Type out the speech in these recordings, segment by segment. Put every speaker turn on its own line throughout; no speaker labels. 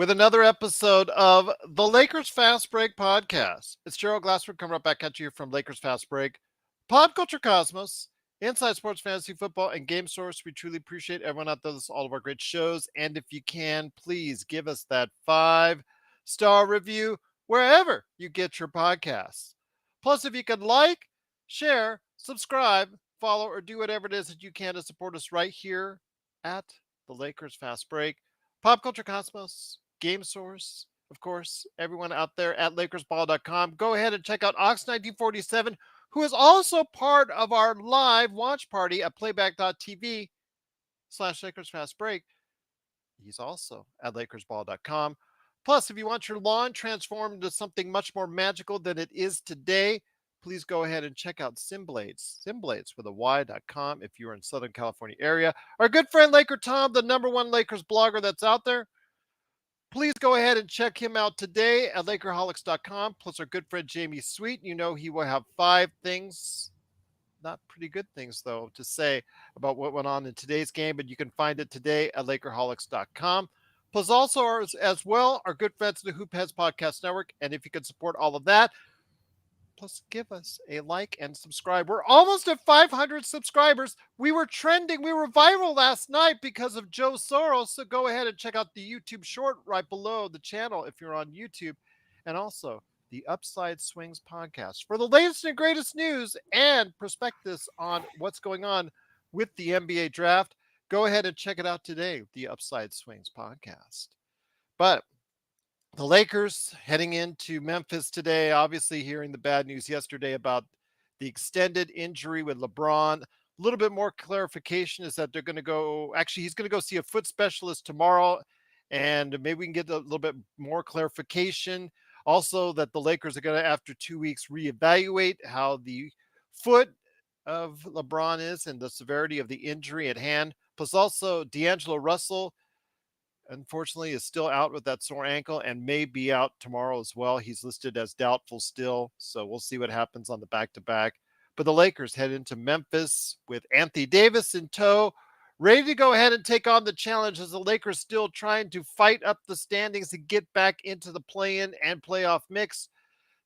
with another episode of the Lakers Fast Break podcast. It's Gerald Glassford coming right back at you from Lakers Fast Break, Pop Culture Cosmos, Inside Sports Fantasy Football, and Game Source. We truly appreciate everyone out there. This all of our great shows. And if you can, please give us that 5-star review wherever you get your podcasts. Plus, if you can like, share, subscribe, follow, or do whatever it is that you can to support us right here at the Lakers Fast Break, Pop Culture Cosmos, Game Source, of course, everyone out there at LakersBall.com. Go ahead and check out Ox1947, who is also part of our live watch party at playback.tv/Lakers Fast Break. He's also at LakersBall.com. Plus, if you want your lawn transformed into something much more magical than it is today, please go ahead and check out Simblades with a Y.com if you're in Southern California area. Our good friend Laker Tom, the #1 Lakers blogger that's out there, please go ahead and check him out today at Lakerholics.com. Plus our good friend Jamie Sweet. You know he will have 5 things, not pretty good things though, to say about what went on in today's game, but you can find it today at Lakerholics.com. Plus also as well, our good friends at the Hoop Heads Podcast Network. And if you can support all of that, plus give us a like and subscribe. We're almost at 500 subscribers. We were trending. We were viral last night because of Joe Soro. So go ahead and check out the YouTube short right below the channel if you're on YouTube. And also the Upside Swings podcast for the latest and greatest news and prospectus on what's going on with the NBA draft. Go ahead and check it out today, the Upside Swings podcast. But the Lakers heading into Memphis today, obviously hearing the bad news yesterday about the extended injury with LeBron. A little bit more clarification is that they're going to he's going to go see a foot specialist tomorrow, and maybe we can get a little bit more clarification. Also, that the Lakers are going to, after 2 weeks, reevaluate how the foot of LeBron is and the severity of the injury at hand. Plus, also, D Angelo Russell, unfortunately, is still out with that sore ankle and may be out tomorrow as well. He's listed as doubtful still, so we'll see what happens on the back-to-back. But the Lakers head into Memphis with Anthony Davis in tow, ready to go ahead and take on the challenge as the Lakers still trying to fight up the standings and get back into the play-in and playoff mix.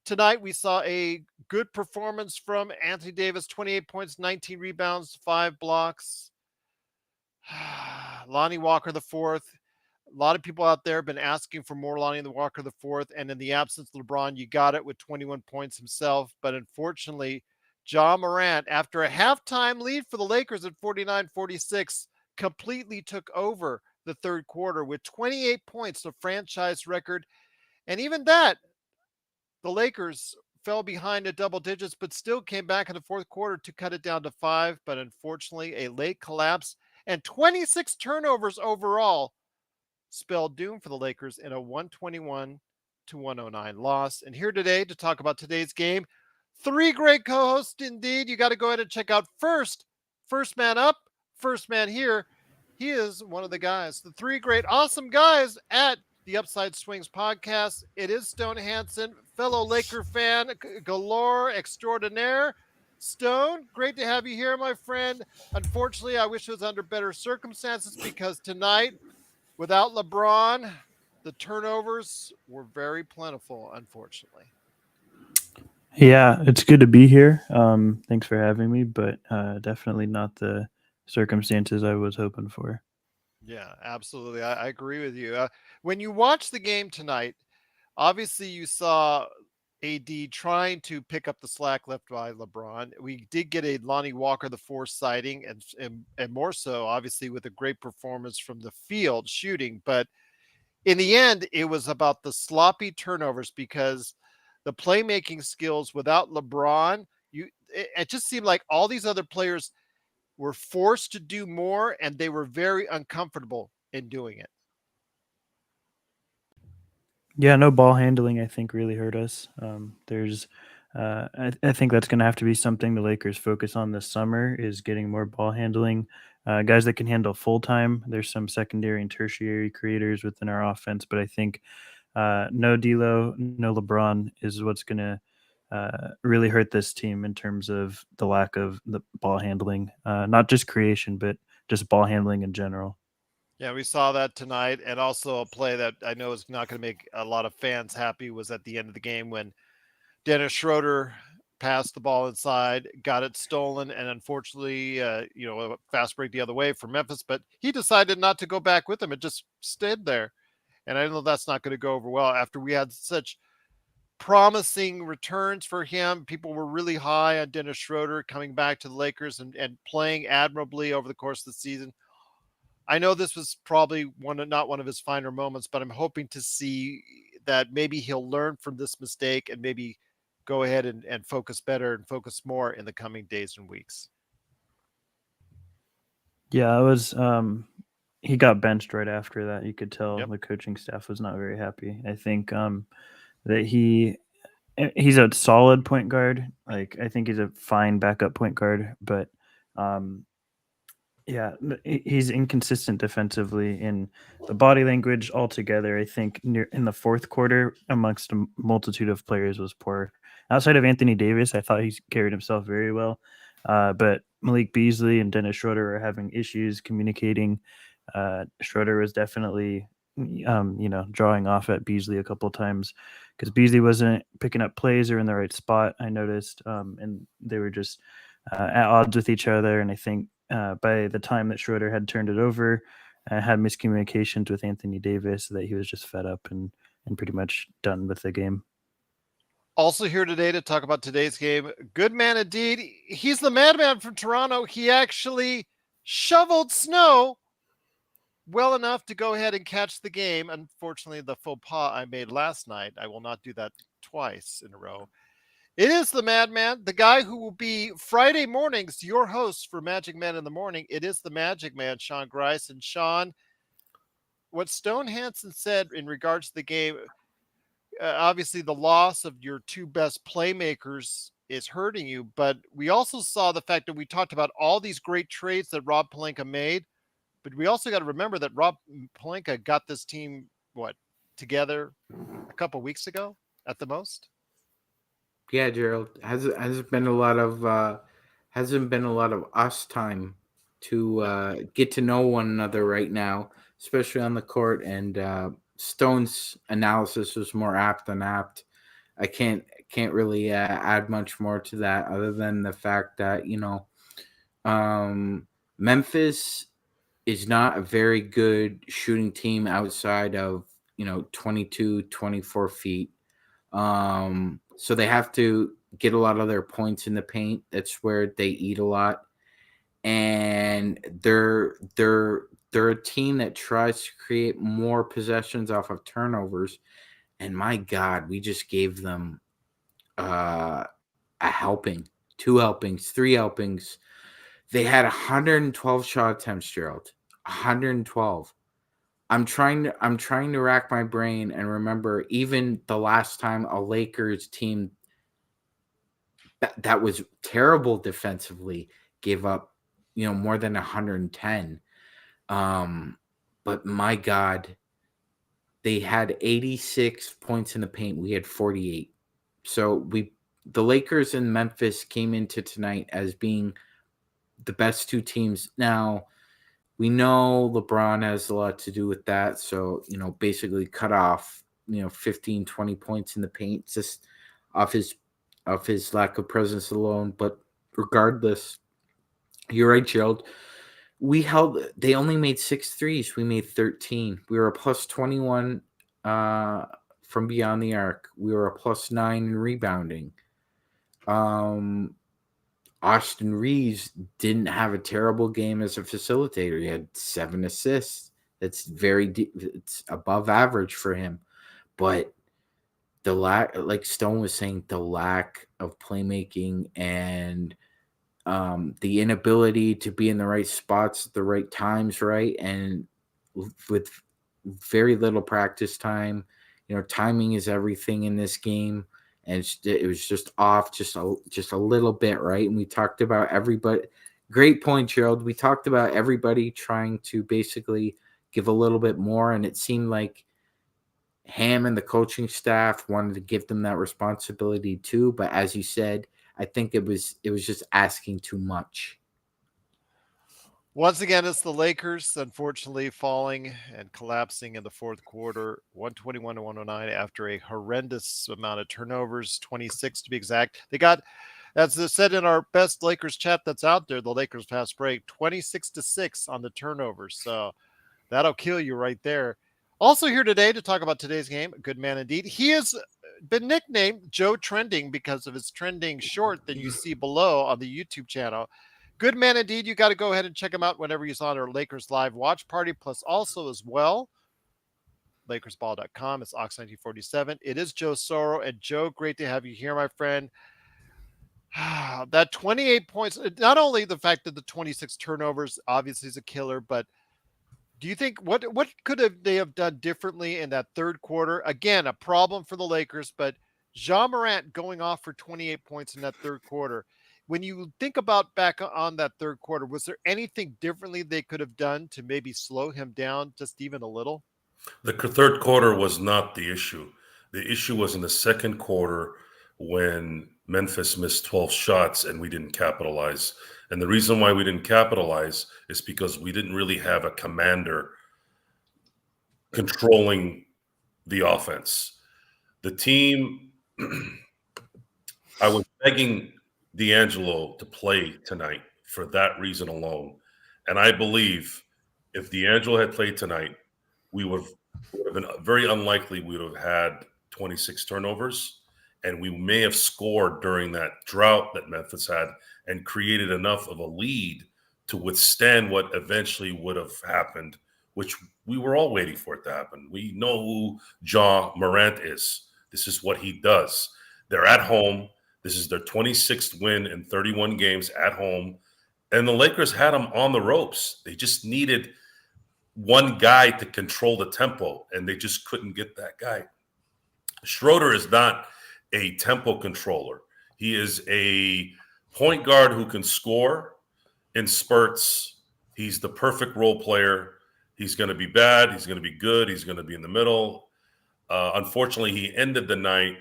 Tonight, we saw a good performance from Anthony Davis, 28 points, 19 rebounds, 5 blocks. Lonnie Walker the fourth. A lot of people out there have been asking for more Lonnie Walker the fourth, and in the absence of LeBron, you got it with 21 points himself. But unfortunately, Ja Morant, after a halftime lead for the Lakers at 49-46, completely took over the third quarter with 28 points, the franchise record. And even that, the Lakers fell behind at double digits, but still came back in the fourth quarter to cut it down to 5. But unfortunately, a late collapse and 26 turnovers overall spelled doom for the Lakers in a 121-109 loss. And here today to talk about today's game, 3 great co-hosts indeed. You got to go ahead and check out first man up, first man here. He is one of the guys, the 3 great awesome guys at the Upside Swings podcast. It is Stone Hansen, fellow Laker fan galore extraordinaire. Stone, great to have you here, my friend. Unfortunately, I wish it was under better circumstances because tonight, without LeBron, the turnovers were very plentiful, unfortunately.
Yeah, it's good to be here. Thanks for having me, but definitely not the circumstances I was hoping for.
Yeah, absolutely. I agree with you. When you watch the game tonight, obviously you saw AD trying to pick up the slack left by LeBron. We did get a Lonnie Walker the fourth sighting, and more so, obviously, with a great performance from the field shooting. But in the end, it was about the sloppy turnovers because the playmaking skills without LeBron, it just seemed like all these other players were forced to do more and they were very uncomfortable in doing it.
Yeah, no ball handling, I think, really hurt us. I think that's going to have to be something the Lakers focus on this summer is getting more ball handling. Guys that can handle full time. There's some secondary and tertiary creators within our offense, but I think no D'Lo, no LeBron is what's going to really hurt this team in terms of the lack of the ball handling, not just creation, but just ball handling in general.
Yeah, we saw that tonight, and also a play that I know is not going to make a lot of fans happy was at the end of the game when Dennis Schroeder passed the ball inside, got it stolen, and unfortunately, a fast break the other way for Memphis, but he decided not to go back with him. It just stayed there. And I know that's not going to go over well after we had such promising returns for him. People were really high on Dennis Schroeder coming back to the Lakers and playing admirably over the course of the season. I know this was probably not one of his finer moments, but I'm hoping to see that maybe he'll learn from this mistake and maybe go ahead and focus better and focus more in the coming days and weeks.
Yeah, I was. He got benched right after that. You could tell
Yep.
the coaching staff was not very happy. I think that he's a solid point guard. Like I think he's a fine backup point guard, but um, yeah, he's inconsistent defensively in the body language altogether. I think in the fourth quarter, amongst a multitude of players, was poor. Outside of Anthony Davis, I thought he carried himself very well. But Malik Beasley and Dennis Schroeder are having issues communicating. Schroeder was definitely, drawing off at Beasley a couple times because Beasley wasn't picking up plays or in the right spot. I noticed, and they were just at odds with each other. And I think by the time that Schroeder had turned it over, had miscommunications with Anthony Davis, that he was just fed up and pretty much done with the game.
Also here today to talk about today's game. Good man indeed. He's the madman from Toronto. He actually shoveled snow well enough to go ahead and catch the game. Unfortunately, the faux pas I made last night, I will not do that twice in a row. It is the Madman, the guy who will be Friday mornings, your host for Magic Man in the Morning. It is the Magic Man, Sean Grice. And Sean, what Stone Hansen said in regards to the game, obviously the loss of your two best playmakers is hurting you, but we also saw the fact that we talked about all these great trades that Rob Pelinka made, but we also got to remember that Rob Pelinka got this team, together a couple weeks ago at the most?
Yeah, Gerald, hasn't been a lot of hasn't been a lot of us time to
No.
get to know one another right now, especially on the court. And Stone's analysis was more apt than apt. I can't really add much more to that other than the fact that Memphis is not a very good shooting team outside of 22, 24 feet. So they have to get a lot of their points in the paint. That's where they eat a lot. And they're a team that tries to create more possessions off of turnovers. And my God, we just gave them a helping, two helpings, three helpings. They had 112 shot attempts, Gerald. 112. I'm trying to rack my brain and remember even the last time a Lakers team that was terrible defensively gave up, more than 110. Um, but my God, they had 86 points in the paint. We had 48. So the Lakers and Memphis came into tonight as being the best two teams. Now, we know LeBron has a lot to do with that. So, basically cut off, 15, 20 points in the paint just off his lack of presence alone. But regardless, you're right, Gerald. They only made 6 threes. We made 13. We were a plus 21 from beyond the arc. We were a plus 9 in rebounding. Austin Reeves didn't have a terrible game as a facilitator. He had 7 assists. That's it's above average for him. But the lack, like Stone was saying, the lack of playmaking and the inability to be in the right spots at the right times, right? And with very little practice time, timing is everything in this game. And it was just off just a little bit, right? And we talked about everybody. Great point, Gerald. We talked about everybody trying to basically give a little bit more, and it seemed like Ham and the coaching staff wanted to give them that responsibility too. But as you said, I think it was just asking too much.
Once again, it's the Lakers, unfortunately, falling and collapsing in the fourth quarter, 121 to 109 after a horrendous amount of turnovers, 26 to be exact. They got, as I said in our best Lakers chat that's out there, the Lakers fast break, 26 to 6 on the turnovers. So that'll kill you right there. Also here today to talk about today's game, a good man indeed. He has been nicknamed Joe Trending because of his trending short that you see below on the YouTube channel. Good man indeed. You got to go ahead and check him out whenever he's on our Lakers live watch party. Plus, also as well, LakersBall.com. It's Ox1947. It is Joe Soro. And Joe, great to have you here, my friend. That 28 points, not only the fact that the 26 turnovers obviously is a killer, but do you think what could have they have done differently in that third quarter? Again, a problem for the Lakers, but Ja Morant going off for 28 points in that third quarter. When you think about back on that third quarter, was there anything differently they could have done to maybe slow him down just even a little?
The third quarter was not the issue. The issue was in the second quarter when Memphis missed 12 shots and we didn't capitalize. And the reason why we didn't capitalize is because we didn't really have a commander controlling the offense. The team, I was begging D Angelo to play tonight for that reason alone. And I believe if D Angelo had played tonight, we would have been very unlikely we would have had 26 turnovers. And we may have scored during that drought that Memphis had and created enough of a lead to withstand what eventually would have happened, which we were all waiting for it to happen. We know who Ja Morant is. This is what he does. They're at home. This is their 26th win in 31 games at home. And the Lakers had them on the ropes. They just needed one guy to control the tempo, and they just couldn't get that guy. Schroeder is not a tempo controller. He is a point guard who can score in spurts. He's the perfect role player. He's going to be bad. He's going to be good. He's going to be in the middle. Unfortunately, he ended the night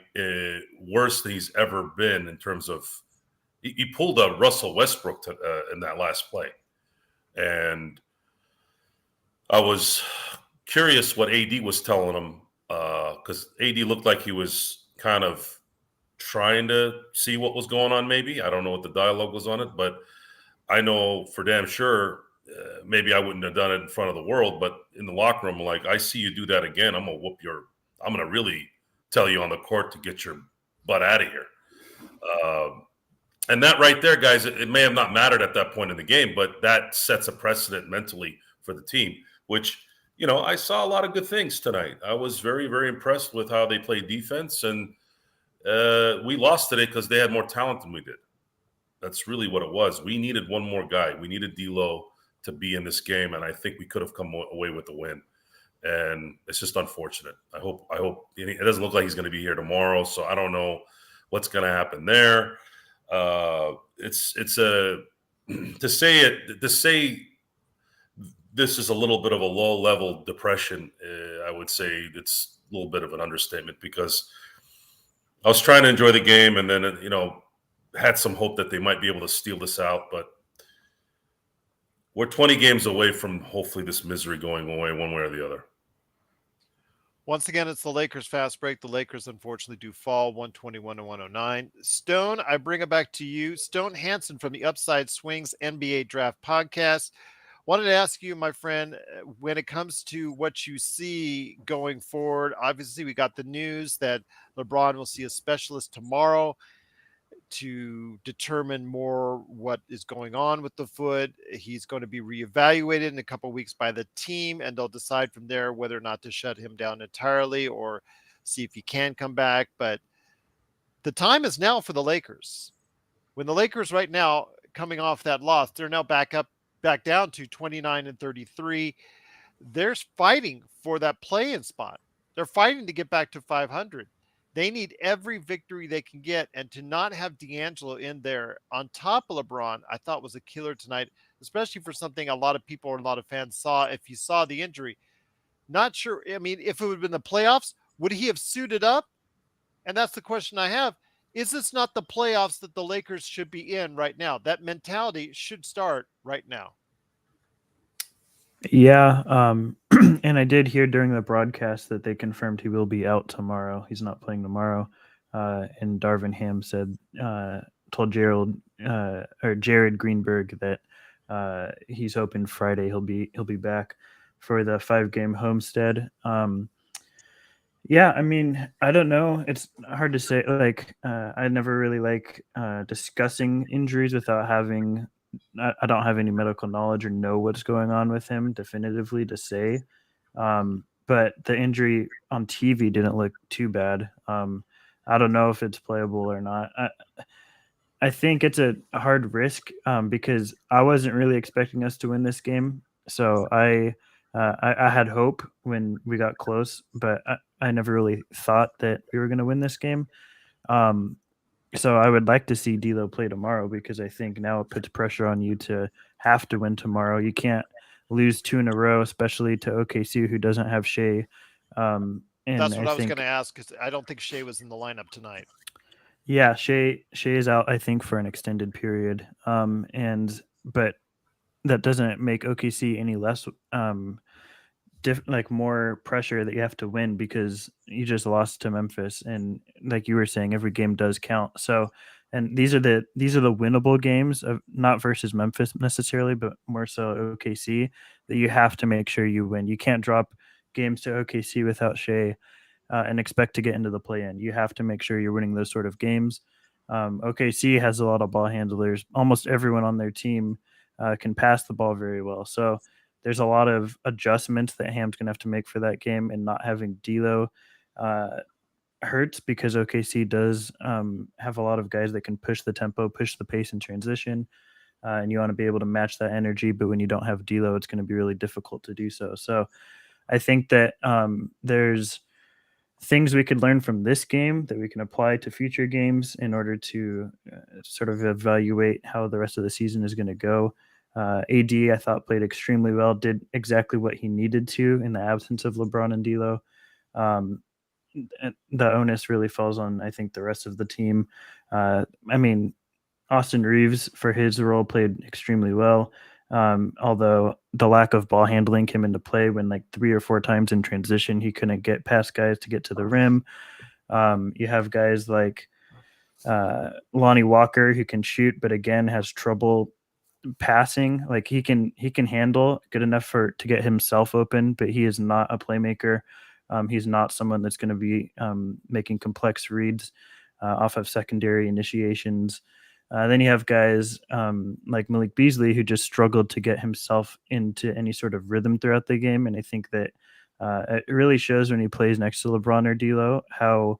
worse than he's ever been in terms of he pulled a Russell Westbrook in that last play. And I was curious what AD was telling him because AD looked like he was kind of trying to see what was going on maybe. I don't know what the dialogue was on it, but I know for damn sure maybe I wouldn't have done it in front of the world, but in the locker room, like, I see you do that again, I'm going to really tell you on the court to get your butt out of here. And that right there, guys, it may have not mattered at that point in the game, but that sets a precedent mentally for the team, which, I saw a lot of good things tonight. I was very, very impressed with how they played defense, and we lost today because they had more talent than we did. That's really what it was. We needed one more guy. We needed D'Lo to be in this game, and I think we could have come away with the win. And it's just unfortunate. I hope it doesn't look like he's going to be here tomorrow, so I don't know what's going to happen there. It's to say this is a little bit of a low level depression. I would say it's a little bit of an understatement because I was trying to enjoy the game and then, had some hope that they might be able to steal this out, but we're 20 games away from hopefully this misery going away one way or the other.
Once again, it's the Lakers fast break. The Lakers unfortunately do fall 121 to 109. Stone, I bring it back to you. Stone Hansen from the Upside Swings NBA Draft Podcast. Wanted to ask you, my friend, when it comes to what you see going forward, obviously we got the news that LeBron will see a specialist tomorrow to determine more what is going on with the foot. He's going to be reevaluated in a couple of weeks by the team, and they'll decide from there whether or not to shut him down entirely or see if he can come back. But the time is now for the Lakers. When the Lakers right now, coming off that loss, they're now back down to 29 and 33. They're fighting for that play-in spot. They're fighting to get back to 500. They need every victory they can get, and to not have D'Angelo in there on top of LeBron, I thought was a killer tonight, especially for something a lot of people or a lot of fans saw. If you saw the injury, not sure. I mean, if it would have been the playoffs, would he have suited up? And that's the question I have. Is this not the playoffs that the Lakers should be in right now? That mentality should start right now.
Yeah, and I did hear during the broadcast that they confirmed he will be out tomorrow. He's not playing tomorrow. And Darvin Ham said, told Jared Greenberg that he's hoping Friday he'll be back for the 5 game homestead. Yeah, I mean, I don't know. It's hard to say. Like, I never really like discussing injuries without having. I don't have any medical knowledge or know what's going on with him definitively to say. But the injury on TV didn't look too bad. I don't know if it's playable or not. I think it's a hard risk because I wasn't really expecting us to win this game. So I had hope when we got close, but I never really thought that we were going to win this game. Um, so I would like to see D'Lo play tomorrow because I think now it puts pressure on you to have to win tomorrow. You can't lose 2 in a row, especially to OKC, who doesn't have Shea. And
That's
I
what I was going to
think,
ask because I don't think Shea was in the lineup tonight.
yeah, Shea is out, I think, for an extended period. But that doesn't make OKC any less like more pressure that you have to win because you just lost to Memphis, and like you were saying, every game does count. So, and these are the winnable games of not versus Memphis necessarily, but more so OKC that you have to make sure you win. You can't drop games to OKC without Shea and expect to get into the play-in. You have to make sure you're winning those sort of games. OKC has a lot of ball handlers. Almost everyone on their team can pass the ball very well. So there's a lot of adjustments that Ham's going to have to make for that game, and not having D'Lo uh, hurts because OKC does have a lot of guys that can push the tempo, push the pace in transition, and you want to be able to match that energy. But when you don't have D'Lo, it's going to be really difficult to do so. So I think that there's things we could learn from this game that we can apply to future games in order to sort of evaluate how the rest of the season is going to go. AD, I thought, played extremely well, did exactly what he needed to in the absence of LeBron and D'Lo. Um, the onus really falls on, I think, the rest of the team. I mean, Austin Reeves, for his role, played extremely well. Although the lack of ball handling came into play when, like, 3 or 4 times in transition, he couldn't get past guys to get to the rim. You have guys like Lonnie Walker who can shoot, but again has trouble passing. Like he can handle good enough to get himself open, but he is not a playmaker. He's not someone that's going to be making complex reads off of secondary initiations. Then you have guys like Malik Beasley who just struggled to get himself into any sort of rhythm throughout the game, and I think that it really shows when he plays next to LeBron or D'Lo how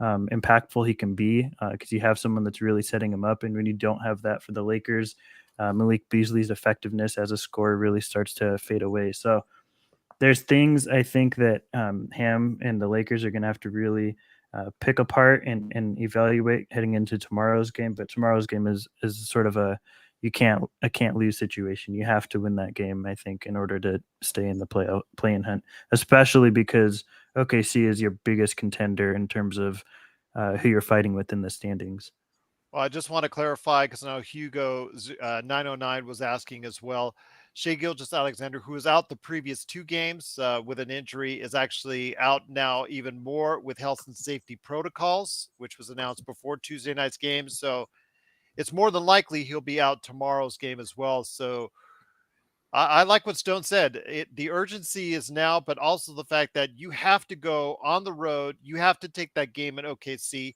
impactful he can be because you have someone that's really setting him up, and when you don't have that for the Lakers, Malik Beasley's effectiveness as a scorer really starts to fade away. So there's things I think that Ham and the Lakers are going to have to really pick apart and evaluate heading into tomorrow's game. But tomorrow's game is sort of a can't lose situation. You have to win that game, I think, in order to stay in the play-in hunt, especially because OKC is your biggest contender in terms of who you're fighting with in the standings.
Well, I just want to clarify because I know Hugo 909 was asking as well. Shea Gilgeous-Alexander, who was out the previous 2 games with an injury, is actually out now even more with health and safety protocols, which was announced before Tuesday night's game. So it's more than likely he'll be out tomorrow's game as well. So I like what Stone said. The urgency is now, but also the fact that you have to go on the road. You have to take that game in OKC.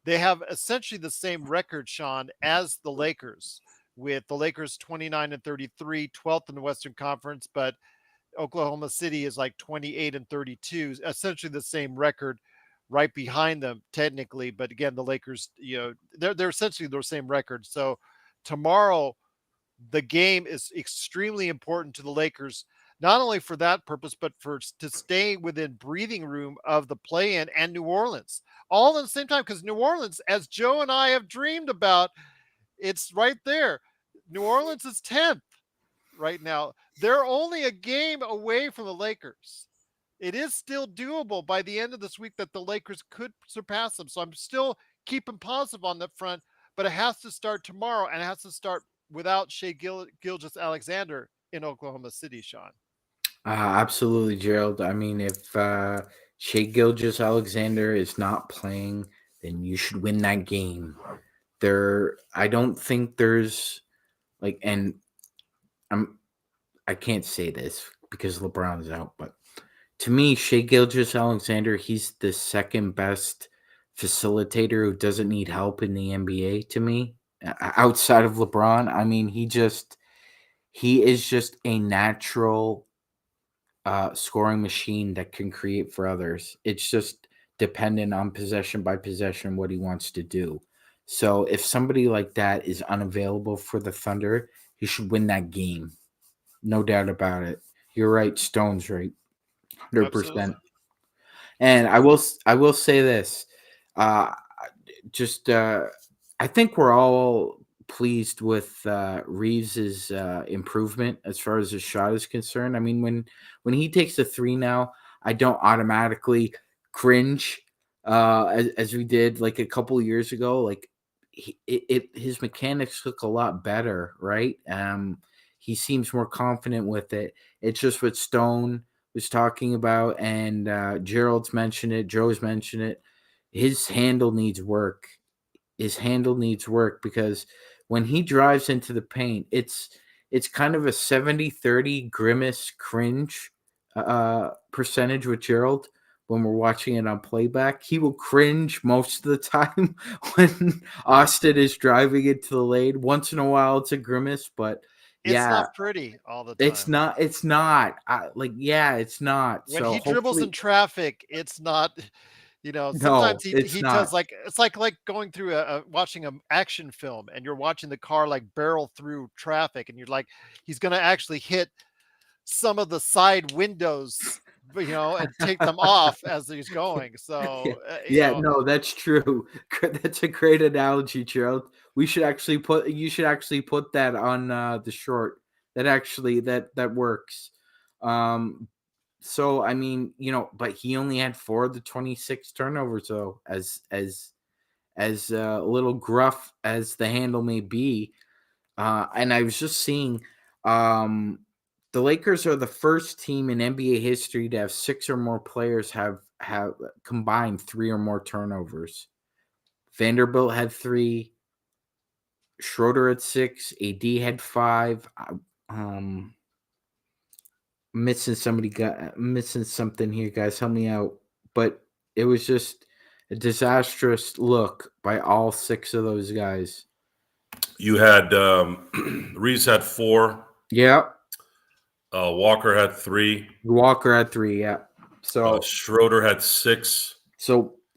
They have essentially the same record, Sean, as the Lakers, with the Lakers 29-33, 12th in the Western Conference, but Oklahoma City is like 28-32, essentially the same record right behind them technically. But again, the Lakers, they're essentially the same record. So tomorrow the game is extremely important to the Lakers, not only for that purpose, but for to stay within breathing room of the play-in and New Orleans, all at the same time. Because New Orleans, as Joe and I have dreamed about, it's right there. New Orleans is 10th right now. They're only a game away from the Lakers. It is still doable by the end of this week that the Lakers could surpass them. So I'm still keeping positive on that front, but it has to start tomorrow, and it has to start without Shea Gilgeous-Alexander in Oklahoma City, Sean.
Absolutely, Gerald. I mean, if Shea Gilgeous-Alexander is not playing, then you should win that game. I don't think there's like, and I can't say this because LeBron's out, but to me, Shea Gilgeous-Alexander, he's the second best facilitator who doesn't need help in the NBA. To me, outside of LeBron, I mean, he is just a natural scoring machine that can create for others. It's just dependent on possession by possession what he wants to do. So if somebody like that is unavailable for the Thunder, he should win that game. No doubt about it. You're right. Stone's right. 100%.
Absolutely.
And I will say this. Uh, just I think we're all pleased with Reeves's improvement as far as his shot is concerned. I mean, when he takes a three now, I don't automatically cringe as we did like a couple of years ago. Like his mechanics look a lot better, right? He seems more confident with it. It's just what Stone was talking about, and Gerald's mentioned it. Joe's mentioned it. His handle needs work. His handle needs work because when he drives into the paint, it's kind of a 70-30 grimace cringe percentage with Gerald when we're watching it on playback. He will cringe most of the time when Austin is driving into the lane. Once in a while, it's a grimace, but
It's
yeah,
not pretty all the
it's
time.
not. It's not. It's not.
When
So
he dribbles in
hopefully,
traffic, it's not.
no,
Sometimes
it's
he
not.
does it's like going through watching an action film, and you're watching the car like barrel through traffic, and you're like, he's gonna actually hit some of the side windows, and take them off as he's going.
Yeah,
So
yeah, no, that's true. That's a great analogy, Gerald. You should actually put that on the short. That works. Um, so I mean, but he only had 4 of the 26 turnovers though, as a little gruff as the handle may be. And I was just seeing um, the Lakers are the first team in NBA history to have 6 or more players have combined 3 or more turnovers. Vanderbilt had 3, Schroeder had 6, AD had 5. Um, missing something here, guys. Help me out. But it was just a disastrous look by all 6 of those guys.
You had Reeves had 4.
Yeah.
Walker had 3.
Walker had 3. Yeah. So
Schroeder had 6.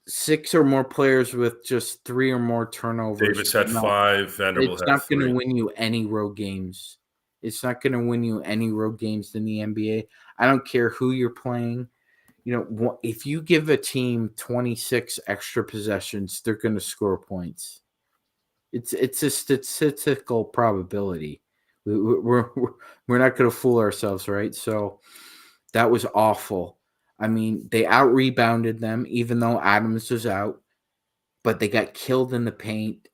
6 or more players with just 3 or more turnovers.
Davis had
No,
5. Vanderbilt
it's
had
not going to
3.
win you any road games. It's not going to win you any road games in the NBA. I don't care who you're playing. If you give a team 26 extra possessions, they're going to score points. It's a statistical probability. We're not going to fool ourselves, right? So that was awful. I mean, they out rebounded them, even though Adams was out, but they got killed in the paint.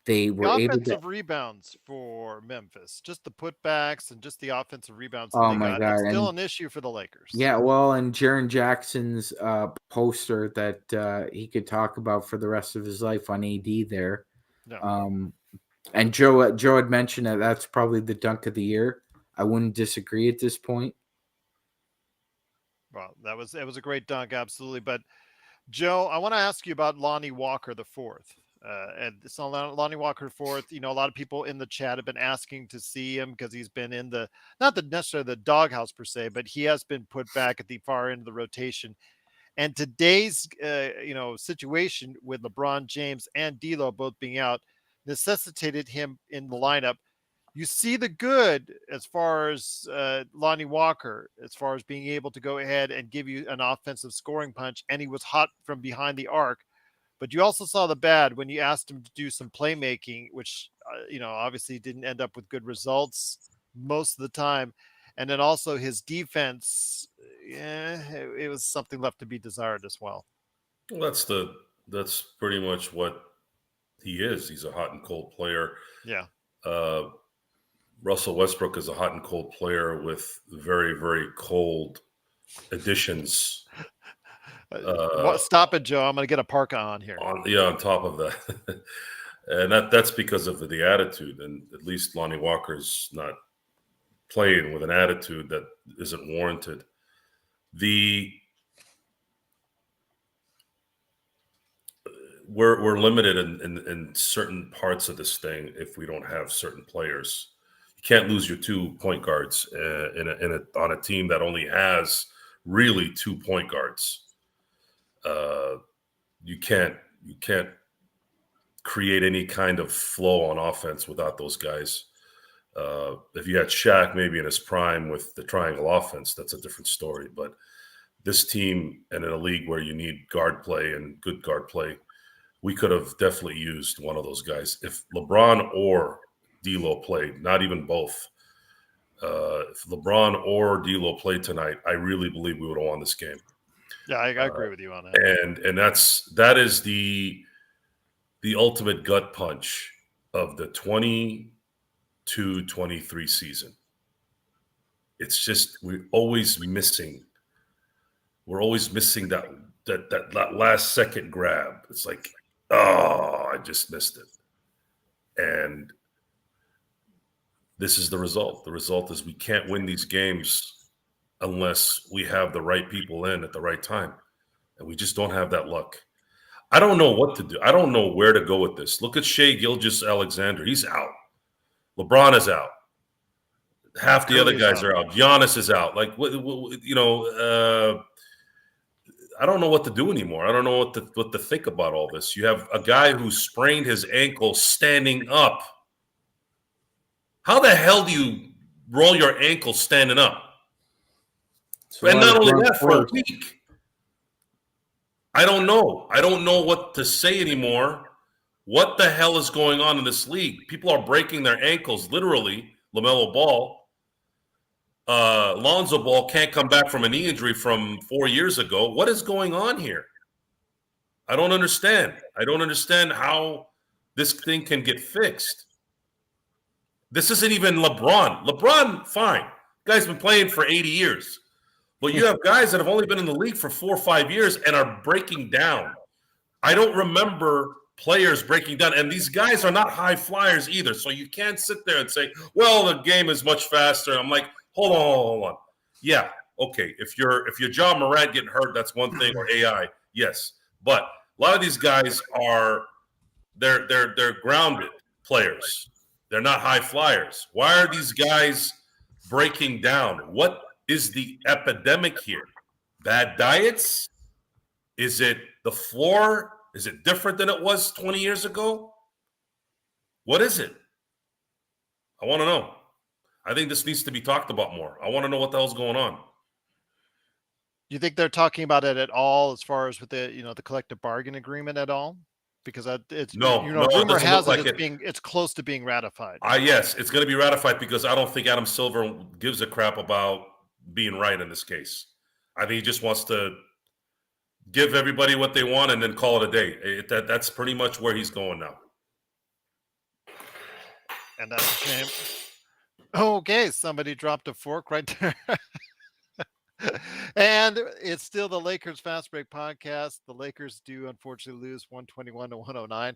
They
the
were able to.
offensive rebounds for Memphis, just the putbacks and just the offensive rebounds that
Oh
they
my
got,
god!
it's still
And
an issue for the Lakers.
yeah, well, and Jaren Jackson's poster that he could talk about for the rest of his life on AD there.
No.
And Joe had mentioned that that's probably the dunk of the year. I wouldn't disagree at this point.
Well, it was a great dunk, absolutely. But Joe, I want to ask you about Lonnie Walker the fourth. And so Lonnie Walker fourth. A lot of people in the chat have been asking to see him because he's been in not the necessarily the doghouse per se, but he has been put back at the far end of the rotation. And today's situation with LeBron James and D'Lo both being out necessitated him in the lineup. You see the good as far as Lonnie Walker, as far as being able to go ahead and give you an offensive scoring punch, and he was hot from behind the arc. But you also saw the bad when you asked him to do some playmaking, which obviously didn't end up with good results most of the time. And then also his defense, yeah, it was something left to be desired as well.
Well, that's pretty much what he is. He's a hot and cold player.
Yeah.
Uh, Russell Westbrook is a hot and cold player with very, very cold additions.
Stop it, Joe. I'm going to get a parka on here.
On top of that. And that's because of the attitude. And at least Lonnie Walker's not playing with an attitude that isn't warranted. We're limited in certain parts of this thing if we don't have certain players. You can't lose your 2 point guards on a team that only has really 2 point guards. You can't create any kind of flow on offense without those guys. If you had Shaq maybe in his prime with the triangle offense, that's a different story. But this team, and in a league where you need guard play and good guard play, we could have definitely used one of those guys. If LeBron or D'Lo played, not even both, if LeBron or D'Lo played tonight, I really believe we would have won this game.
Yeah, I agree with you on that.
And that is the ultimate gut punch of the 22-23 season. It's just we're always missing that last second grab. It's like, oh, I just missed it. And this is the result. The result is we can't win these games unless we have the right people in at the right time. And we just don't have that luck. I don't know what to do. I don't know where to go with this. Look at Shai Gilgeous-Alexander. He's out. LeBron is out. Half the other guys are out. Giannis is out. Like, I don't know what to do anymore. I don't know what to think about all this. You have a guy who sprained his ankle standing up. How the hell do you roll your ankle standing up?
So
and not only that, for a week. I don't know. I don't know what to say anymore. What the hell is going on in this league? People are breaking their ankles, literally. LaMelo Ball. Lonzo Ball can't come back from a knee injury from 4 years ago. What is going on here? I don't understand. I don't understand how this thing can get fixed. This isn't even LeBron. LeBron, fine. Guy's been playing for 80 years. But you have guys that have only been in the league for 4 or 5 years and are breaking down. I don't remember players breaking down. And these guys are not high flyers either. So you can't sit there and say, well, the game is much faster. I'm like, hold on. Yeah, okay. If you're Ja Morant getting hurt, that's one thing, or AI, yes. But a lot of these guys they're grounded players. They're not high flyers. Why are these guys breaking down? What is the epidemic here? Bad diets? Is it the floor? Is it different than it was 20 years ago? What is it? I want to know. I think this needs to be talked about more. I want to know what the hell's going on.
Do you think they're talking about it at all as far as with the collective bargain agreement at all? Because it's rumor has it it's close to being ratified.
Yes, it's going to be ratified because I don't think Adam Silver gives a crap about being right in this case. I think he just wants to give everybody what they want and then call it a day. That's pretty much where he's going now.
And that's a shame. Okay, somebody dropped a fork right there. And it's still the Lakers Fast Break podcast. The Lakers do unfortunately lose 121-109.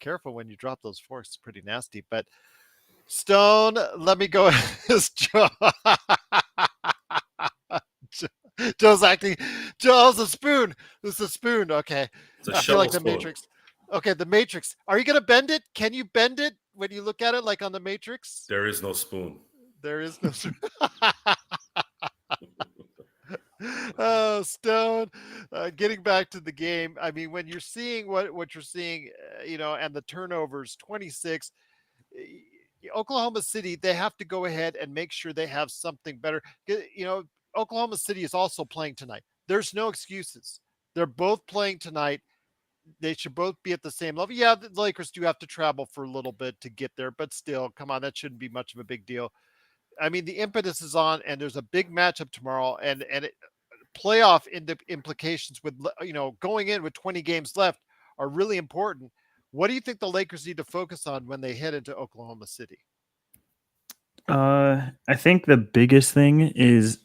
Careful when you drop those forks, it's pretty nasty. But Stone, let me go. Joe. Joe's acting. Joe's a spoon. It's a spoon. Okay.
I feel like the spoon.
Matrix. Okay, the Matrix. Are you going to bend it? Can you bend it when you look at it like on the Matrix?
There is no spoon.
There is no spoon. Oh, Stone. Getting back to the game. I mean, when you're seeing what you're seeing, and the turnovers, 26, Oklahoma City, they have to go ahead and make sure they have something better. Oklahoma City is also playing tonight. There's no excuses. They're both playing tonight. They should both be at the same level. Yeah, the Lakers do have to travel for a little bit to get there, but still, come on, that shouldn't be much of a big deal. I mean, the impetus is on, and there's a big matchup tomorrow, and playoff implications with going in with 20 games left are really important. What do you think the Lakers need to focus on when they head into Oklahoma City?
I think the biggest thing is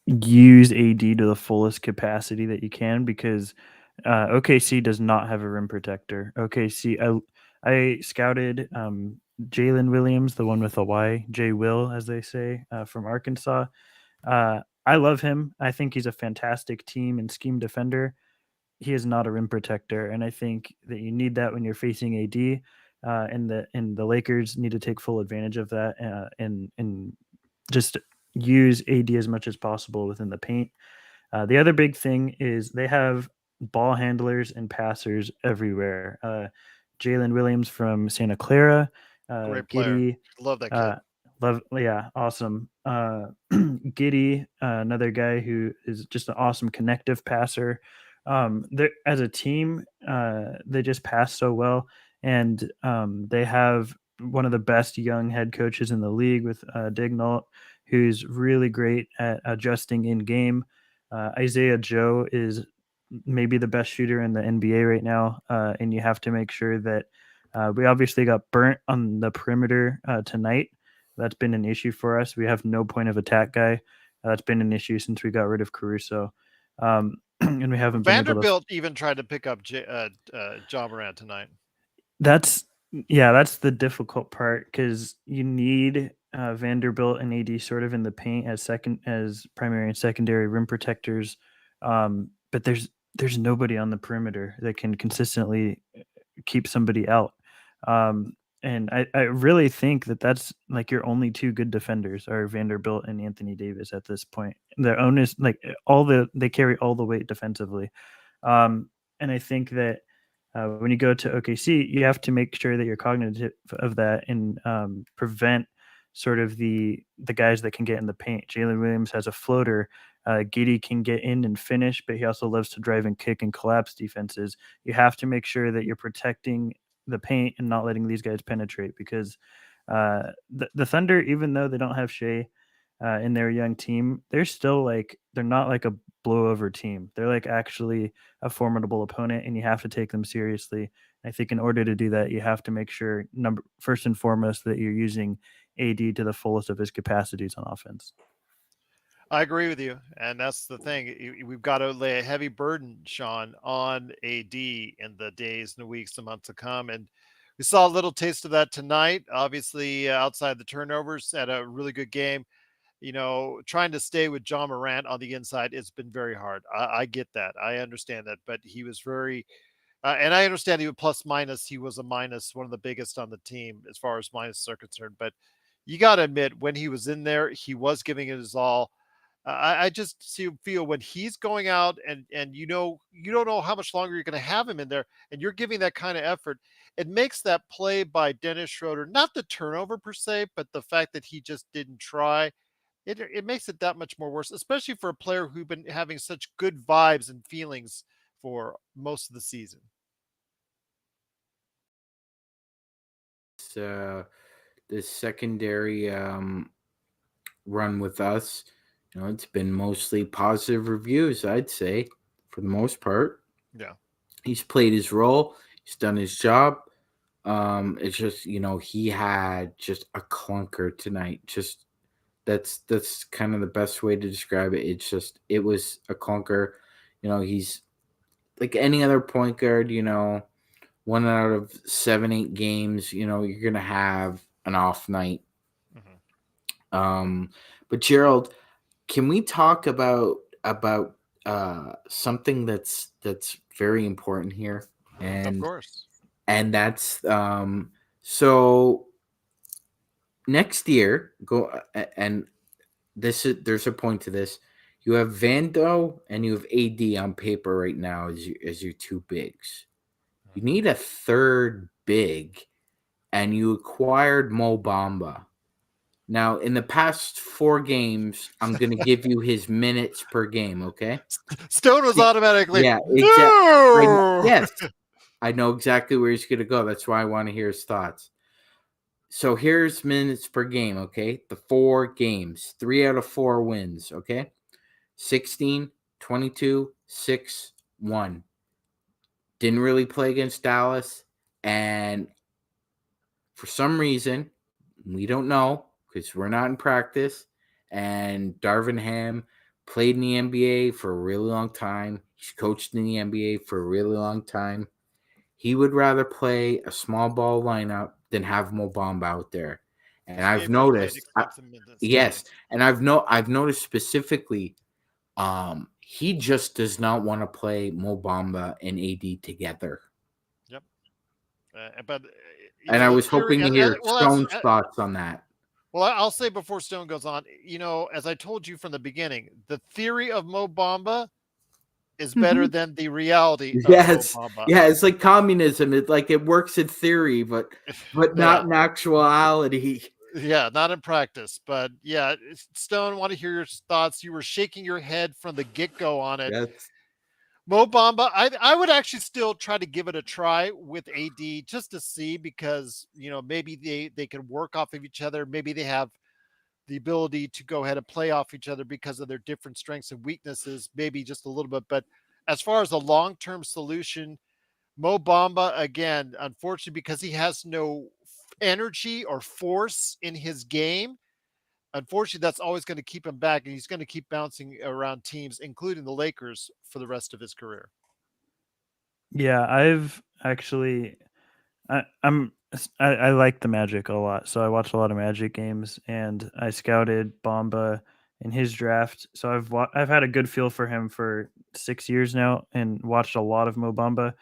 use AD to the fullest capacity that you can because OKC does not have a rim protector. I scouted Jalen Williams, the one with a Y, J Will, as they say, from Arkansas. I love him. I think he's a fantastic team and scheme defender. He is not a rim protector, and I think that you need that when you're facing AD. And the Lakers need to take full advantage of that and just use AD as much as possible within the paint. The other big thing is they have ball handlers and passers everywhere. Jalen Williams from Santa Clara,
Great player.
Giddy,
Love that kid.
uh, love, yeah, awesome. Giddy, another guy who is just an awesome connective passer. As a team, they just pass so well, and they have one of the best young head coaches in the league with Dignault, who's really great at adjusting in game. Isaiah Joe is maybe the best shooter in the NBA right now, and you have to make sure that we obviously got burnt on the perimeter tonight. That's been an issue for us. We have no point of attack guy. That's been an issue since we got rid of Caruso, and we haven't been able to.
Vanderbilt even tried to pick up Ja Morant tonight.
That's yeah, that's the difficult part because you need Vanderbilt and AD sort of in the paint as primary and secondary rim protectors, but there's nobody on the perimeter that can consistently keep somebody out. And I really think that that's like your only two good defenders are Vanderbilt and Anthony Davis at this point. Their own is like they carry all the weight defensively. And I think that when you go to OKC, you have to make sure that you're cognitive of that and prevent sort of the guys that can get in the paint. Jalen Williams has a floater. Giddy can get in and finish, but he also loves to drive and kick and collapse defenses. You have to make sure that you're protecting the paint and not letting these guys penetrate because the Thunder, even though they don't have Shea in their young team, they're not like a blowover team. They're like actually a formidable opponent, and you have to take them seriously. I think in order to do that, you have to make sure first and foremost that you're using AD to the fullest of his capacities on offense.
I agree with you, and that's the thing. We've got to lay a heavy burden, Sean, on AD in the days and the weeks and months to come. And we saw a little taste of that tonight. Obviously, outside the turnovers, had a really good game. Trying to stay with Ja Morant on the inside, it's been very hard. I get that. I understand that, but he was very, and I understand he was plus minus. He was a minus, one of the biggest on the team as far as minuses are concerned. But you got to admit, when he was in there, he was giving it his all. I just feel when he's going out and you don't know how much longer you're going to have him in there, and you're giving that kind of effort, it makes that play by Dennis Schroeder, not the turnover per se, but the fact that he just didn't try. It makes it that much more worse, especially for a player who's been having such good vibes and feelings for most of the season.
This secondary run with us, it's been mostly positive reviews, I'd say, for the most part.
Yeah.
He's played his role. He's done his job. It's just, he had just a clunker tonight. Just that's kind of the best way to describe it. It was a clunker. He's like any other point guard, 1 out of 7, 8 games, you're going to have an off night.
Mm-hmm.
But Gerald, can we talk about something that's very important here?
Of course.
And that's so next year and there's a point to this. You have Vando and you have AD on paper right now as your two bigs. You need a third big, and you acquired Mo Bamba. Now, in the past 4 games, I'm going to give you his minutes per game, okay?
Stone was automatically,
yeah,
no!
Yes, I know exactly where he's going to go. That's why I want to hear his thoughts. So here's minutes per game, okay? The 4 games, 3 out of 4 wins, okay? 16, 22, 6, 1. Didn't really play against Dallas, and for some reason, we don't know, because we're not in practice. And Darvin Ham played in the NBA for a really long time. He's coached in the NBA for a really long time. He would rather play a small ball lineup than have Mo Bamba out there. And
To be
I've
able to play
noticed,
extensive minutes.
yes, and I've noticed specifically, he just does not want to play Mo Bamba and AD together.
Yep. But
And I
the
was
theory,
hoping to hear
well,
Stone's thoughts on that.
well, I'll say before Stone goes on, as I told you from the beginning, the theory of Mo Bamba is better than the reality of Mo
Yes,
Bamba.
yeah, it's like communism. It's like it works in theory, but not
Yeah.
in actuality.
Yeah, not in practice, but yeah, Stone, want to hear your thoughts. You were shaking your head from the get-go on it.
Yes,
Mo Bamba, I would actually still try to give it a try with AD just to see because maybe they can work off of each other. Maybe they have the ability to go ahead and play off each other because of their different strengths and weaknesses, maybe just a little bit. But as far as a long-term solution, Mo Bamba, again, unfortunately, because he has no energy or force in his game, unfortunately, that's always going to keep him back, and he's going to keep bouncing around teams, including the Lakers, for the rest of his career.
Yeah, I've actually I'm I like the Magic a lot, so I watch a lot of Magic games, and I scouted Bamba in his draft. So I've had a good feel for him for 6 years now, and watched a lot of Mo Bamba.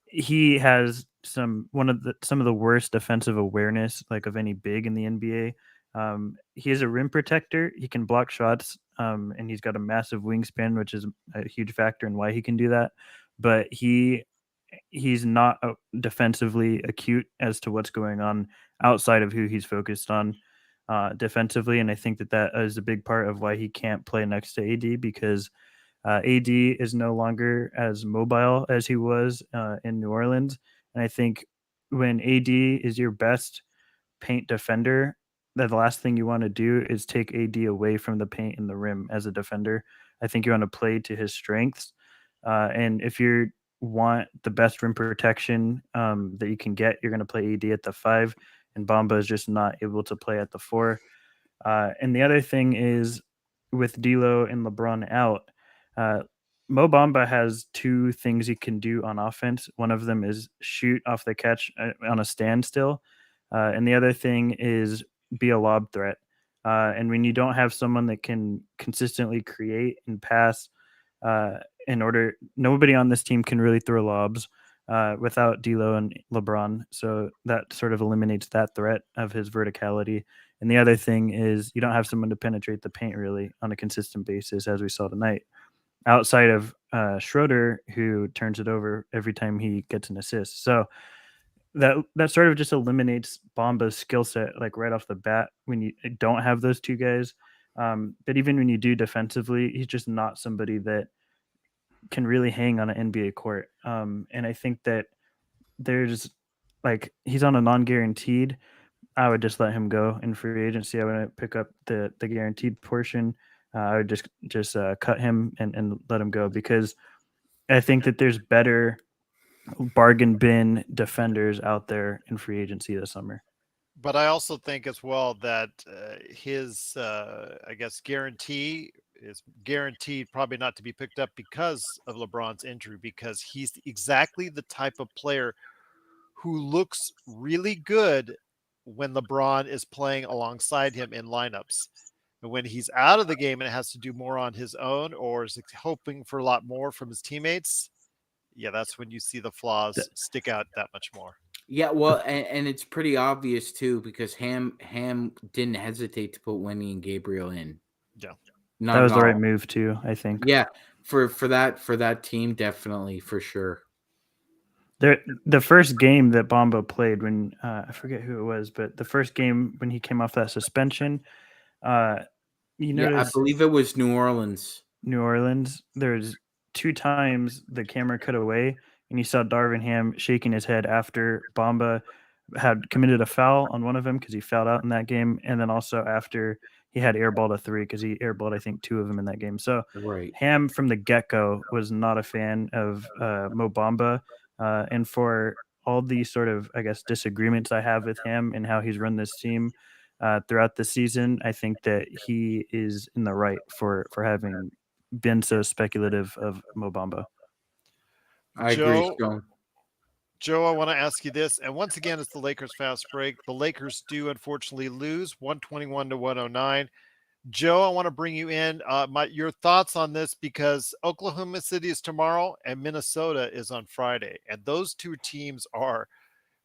He has some of the worst defensive awareness like of any big in the NBA. He is a rim protector. He can block shots, and he's got a massive wingspan, which is a huge factor in why he can do that. But he's not defensively acute as to what's going on outside of who he's focused on defensively, and I think that is a big part of why he can't play next to AD because AD is no longer as mobile as he was in New Orleans, and I think when AD is your best paint defender, that the last thing you want to do is take AD away from the paint and the rim as a defender. I think you want to play to his strengths. And if you want the best rim protection that you can get, you're going to play AD at the 5, and Bamba is just not able to play at the 4. And the other thing is with D'Lo and LeBron out, uh, Mo Bamba has two things he can do on offense. One of them is shoot off the catch on a standstill, and the other thing is be a lob threat. And when you don't have someone that can consistently create and pass, nobody on this team can really throw lobs without D'Lo and LeBron. So that sort of eliminates that threat of his verticality. And the other thing is you don't have someone to penetrate the paint really on a consistent basis, as we saw tonight, outside of Schroeder, who turns it over every time he gets an assist. So that sort of just eliminates Bamba's skill set like right off the bat when you don't have those two guys. But even when you do defensively, he's just not somebody that can really hang on an NBA court. And I think that there's he's on a non-guaranteed. I would just let him go in free agency. I wouldn't pick up the guaranteed portion. I would just cut him and let him go because I think that there's better bargain bin defenders out there in free agency this summer.
But I also think as well that his, I guess, guarantee is guaranteed probably not to be picked up because of LeBron's injury, because he's exactly the type of player who looks really good when LeBron is playing alongside him in lineups. And when he's out of the game and has to do more on his own or is hoping for a lot more from his teammates, yeah, that's when you see the flaws stick out that much more.
Yeah, well, and it's pretty obvious too because Ham didn't hesitate to put Wendy and Gabriel in.
Yeah,
Not
that was
at
the
all.
right move too, I think.
Yeah, for that team, definitely for sure.
The first game that Bamba played when I forget who it was, but the first game when he came off that suspension, you
Yeah, I
notice
believe it was New Orleans.
New Orleans. There's two times the camera cut away, and you saw Darvin Ham shaking his head after Bamba had committed a foul on one of them because he fouled out in that game, and then also after he had airballed a 3 because he airballed I think 2 of them in that game. So
Right.
Ham from the get-go was not a fan of Mo Bamba, and for all the sort of I guess disagreements I have with him and how he's run this team, throughout the season, I think that he is in the right for having been so speculative of Mo Bamba.
I agree,
Joe,
Stone.
Joe, I want to ask you this. And once again, it's the Lakers fast break. The Lakers do unfortunately lose 121 to 109. Joe, I want to bring you in. Your thoughts on this, because Oklahoma City is tomorrow and Minnesota is on Friday. And those two teams are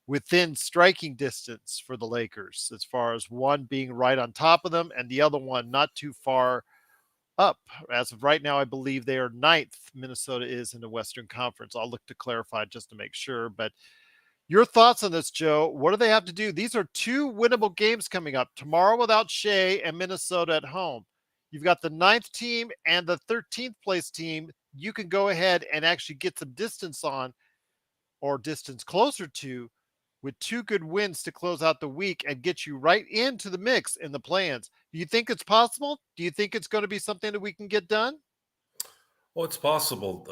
within striking distance for the Lakers, as far as one being right on top of them and the other one not too far up. As of right now, I believe they are ninth. Minnesota is in the Western Conference. I'll look to clarify just to make sure. But your thoughts on this, Joe? What do they have to do? These are two winnable games coming up tomorrow without Shea and Minnesota at home. You've got the ninth team and the 13th place team. You can go ahead and actually get some distance on, or distance closer to, with two good wins to close out the week and get you right into the mix in the plans. Do you think it's possible? Do you think it's going to be something that we can get done?
Well, it's possible.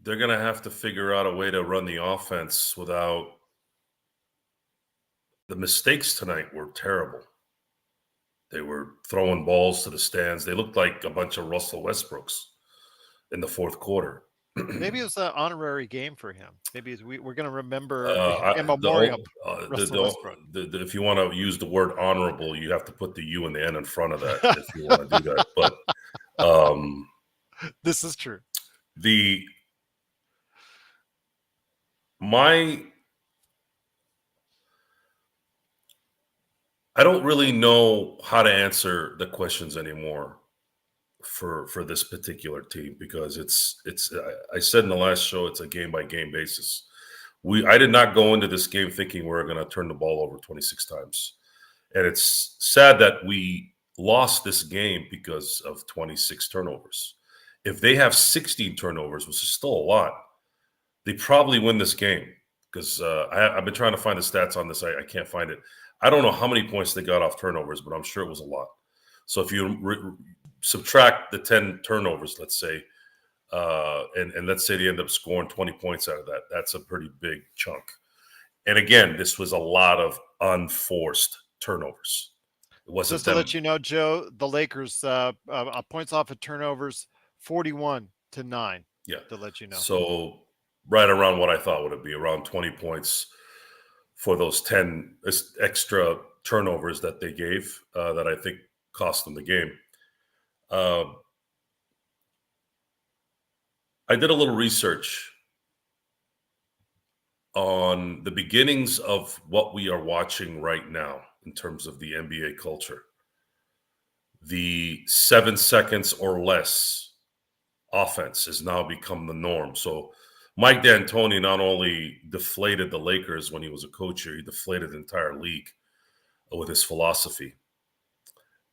They're going to have to figure out a way to run the offense without the mistakes tonight were terrible. They were throwing balls to the stands. They looked like a bunch of Russell Westbrooks in the fourth quarter.
Maybe it was an honorary game for him. Maybe we're going to remember in
The
memoriam
old-
Russell Westbrook.
if you want to use the word honorable, you have to put the U and the N in front of that if you want to do that. But
This is true.
I don't really know how to answer the questions anymore for this particular team, because it's I said in the last show, it's a game by game basis. I did not go into this game thinking we were going to turn the ball over 26 times. And it's sad that we lost this game because of 26 turnovers. If they have 16 turnovers, which is still a lot, they probably win this game, because I've been trying to find the stats on this. I can't find it. I don't know how many points they got off turnovers, but I'm sure it was a lot. So if you subtract the 10 turnovers, let's say, and let's say they end up scoring 20 points out of that, that's a pretty big chunk. And again, this was a lot of unforced turnovers. It wasn't
Just to let you know, Joe, the Lakers points off of turnovers 41-9.
Yeah.
To let you know.
So right around what I thought would be around 20 points for those 10 extra turnovers that they gave, that I think cost them the game. I did a little research on the beginnings of what we are watching right now in terms of the NBA culture. The 7 seconds or less offense has now become the norm. So Mike D'Antoni not only deflated the Lakers when he was a coach here, he deflated the entire league with his philosophy.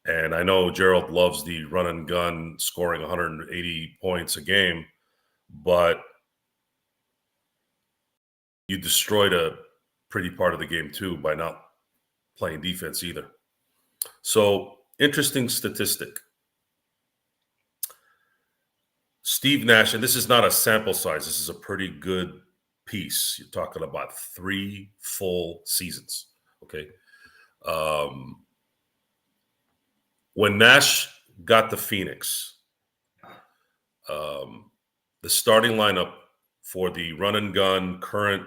And I know Gerald loves the run and gun, scoring 180 points a game, but you destroyed a pretty part of the game too by not playing defense either. So, interesting statistic. Steve Nash, and this is not a sample size, this is a pretty good piece. You're talking about 3 full seasons, okay? When Nash got to Phoenix, the starting lineup for the run and gun current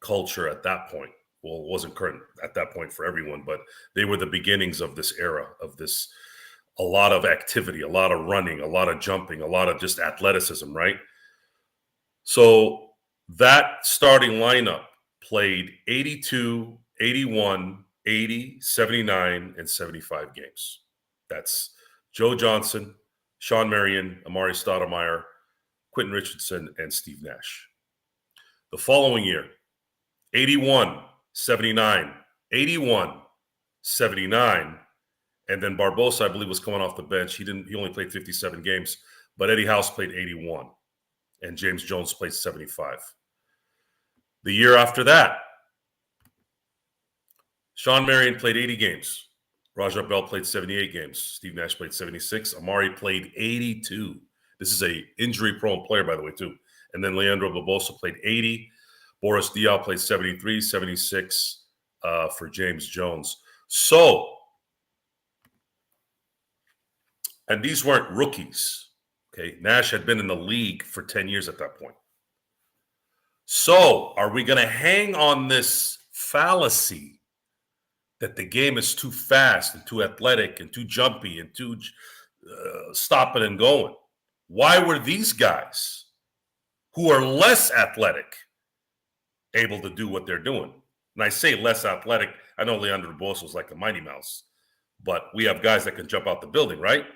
culture at that point, well, it wasn't current at that point for everyone, but they were the beginnings of this era, of this, a lot of activity, a lot of running, a lot of jumping, a lot of just athleticism, right? So that starting lineup played 82, 81, 80, 79, and 75 games. That's Joe Johnson, Sean Marion, Amari Stoudemire, Quentin Richardson, and Steve Nash. The following year, 81, 79, 81, 79, and then Barbosa, I believe, was coming off the bench. He only played 57 games, but Eddie House played 81, and James Jones played 75. The year after that, Sean Marion played 80 games. Raja Bell played 78 games. Steve Nash played 76. Amari played 82. This is a injury-prone player, by the way, too. And then Leandro Barbosa played 80. Boris Diaw played 73, 76 for James Jones. So, and these weren't rookies. Okay, Nash had been in the league for 10 years at that point. So, are we going to hang on this fallacy that the game is too fast and too athletic and too jumpy and too stopping and going? Why were these guys who are less athletic able to do what they're doing? And I say less athletic. I know Leandro Bosa was like a Mighty Mouse, but we have guys that can jump out the building, right?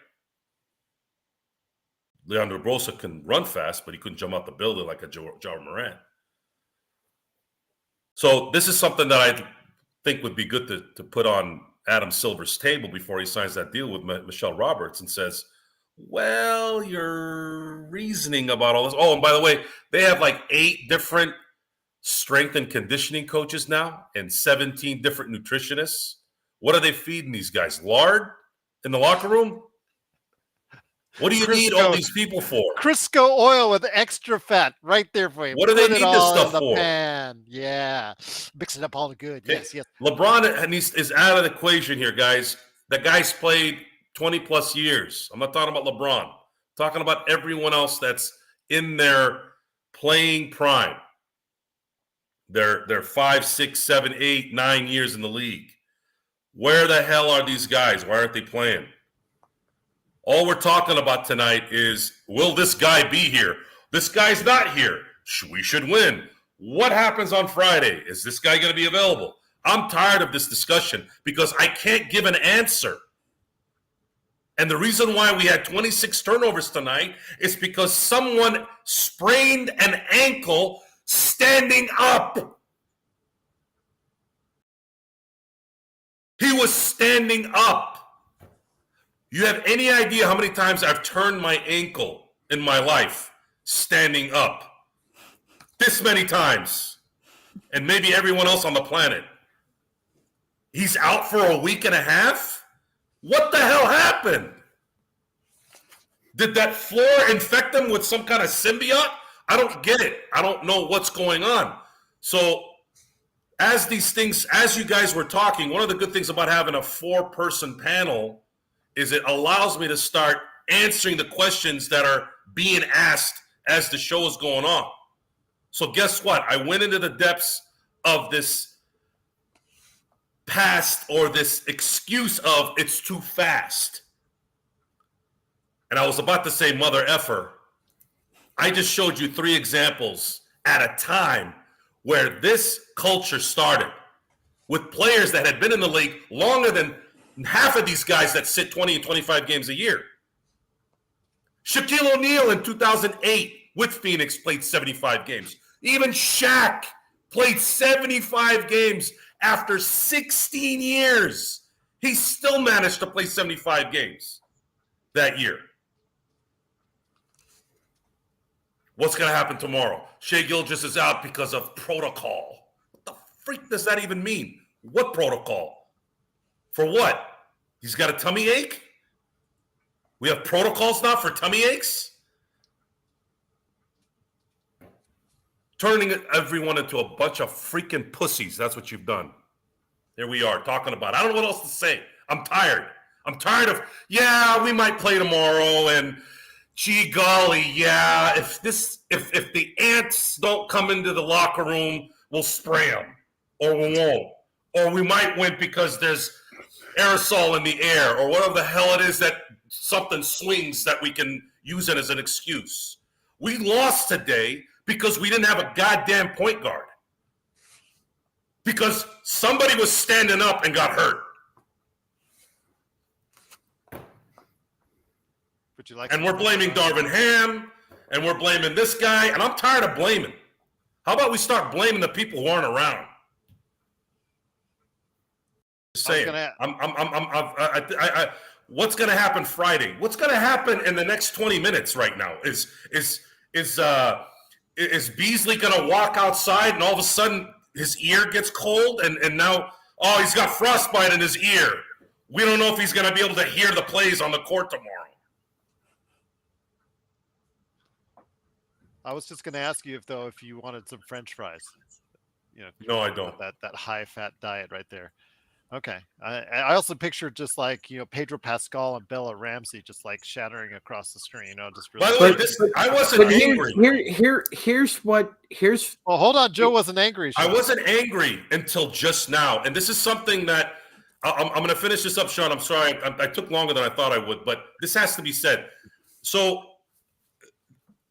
Leandro Bosa can run fast, but he couldn't jump out the building like a Ja Morant. So this is something that I think would be good to put on Adam Silver's table before he signs that deal with Michelle Roberts and says, well, your reasoning about all this. Oh, and by the way, they have like 8 different strength and conditioning coaches now and 17 different nutritionists. What are they feeding these guys? Lard in the locker room? What do you need all these people for?
Crisco oil with extra fat right there for you.
What do they need this stuff for?
Pan. Yeah. Mix it up all good.
Okay.
Yes, yes.
LeBron is out of the equation here, guys. The guy's played 20 plus years. I'm not talking about LeBron. I'm talking about everyone else that's in their playing prime. They're 5, 6, 7, 8, 9 years in the league. Where the hell are these guys? Why aren't they playing? All we're talking about tonight is, will this guy be here? This guy's not here. We should win. What happens on Friday? Is this guy going to be available? I'm tired of this discussion because I can't give an answer. And the reason why we had 26 turnovers tonight is because someone sprained an ankle standing up. He was standing up. You have any idea how many times I've turned my ankle in my life standing up? This many times. And maybe everyone else on the planet. He's out for a week and a half? What the hell happened? Did that floor infect him with some kind of symbiote? I don't get it. I don't know what's going on. So as you guys were talking, one of the good things about having a 4-person panel is it allows me to start answering the questions that are being asked as the show is going on. So guess what? I went into the depths of this past or this excuse of it's too fast. And I was about to say mother effer. I just showed you 3 examples at a time where this culture started with players that had been in the league longer than half of these guys that sit 20 and 25 games a year. Shaquille O'Neal in 2008 with Phoenix played 75 games. Even Shaq played 75 games after 16 years. He still managed to play 75 games that year. What's going to happen tomorrow? Shai Gilgeous is out because of protocol. What the freak does that even mean? What protocol? For what? He's got a tummy ache? We have protocols now for tummy aches? Turning everyone into a bunch of freaking pussies. That's what you've done. Here we are talking about it. I don't know what else to say. I'm tired. I'm tired of, yeah, we might play tomorrow, and gee golly, yeah, if the ants don't come into the locker room, we'll spray them, or we won't. Or we might win because there's aerosol in the air, or whatever the hell it is that something swings that we can use it as an excuse. We lost today because we didn't have a goddamn point guard. Because somebody was standing up and got hurt.
Would you like?
And we're blaming Darvin Ham, and we're blaming this guy, and I'm tired of blaming. How about we start blaming the people who aren't around? Just saying. What's going to happen Friday? What's going to happen in the next 20 minutes right now? Is Beasley going to walk outside and all of a sudden his ear gets cold and now, oh, he's got frostbite in his ear. We don't know if he's going to be able to hear the plays on the court tomorrow.
I was just going to ask you if you wanted some French fries. You know,
no, I don't.
That high fat diet right there. Okay. I also pictured just like, Pedro Pascal and Bella Ramsey just like shattering across the screen, just
By
really.
the way,
But
I wasn't
but
angry.
here's
Well, hold on. Joe wasn't angry,
I
Sean.
wasn't angry until just now, and this is something that I'm going to finish this up, Sean. I'm sorry, I took longer than I thought I would, but this has to be said. So,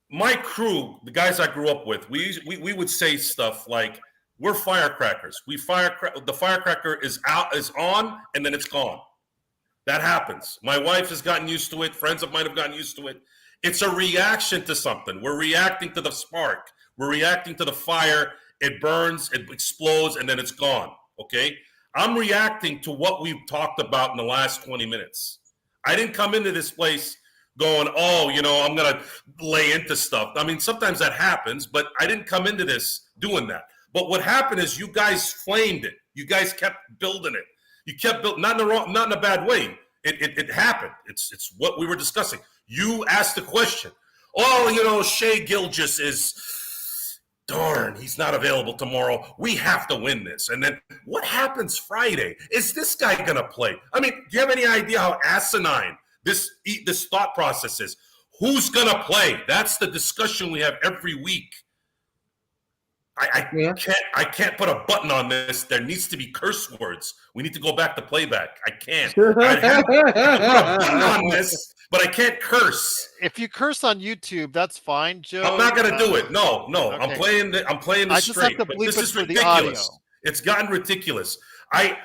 my crew, the guys I grew up with, we would say stuff like, "We're firecrackers. The firecracker is on, and then it's gone." That happens. My wife has gotten used to it. Friends of mine have gotten used to it. It's a reaction to something. We're reacting to the spark. We're reacting to the fire. It burns, it explodes, and then it's gone. Okay? I'm reacting to what we've talked about in the last 20 minutes. I didn't come into this place going, oh, I'm going to lay into stuff. I mean, sometimes that happens, but I didn't come into this doing that. But what happened is you guys flamed it. You guys kept building it. You kept building, not in a bad way. It happened. It's what we were discussing. You asked the question. Oh, Shea Gilgeous is, darn, he's not available tomorrow. We have to win this. And then what happens Friday? Is this guy going to play? I mean, do you have any idea how asinine this thought process is? Who's going to play? That's the discussion we have every week. I can't put a button on this. There needs to be curse words. We need to go back to playback. I can't. I have to put a button on this, but I can't curse.
If you curse on YouTube, that's fine, Joe.
I'm not going to do it. No. Okay. I'm playing this
I just
straight.
have to bleep
This
it
is
for the
ridiculous.
audio.
It's gotten ridiculous. I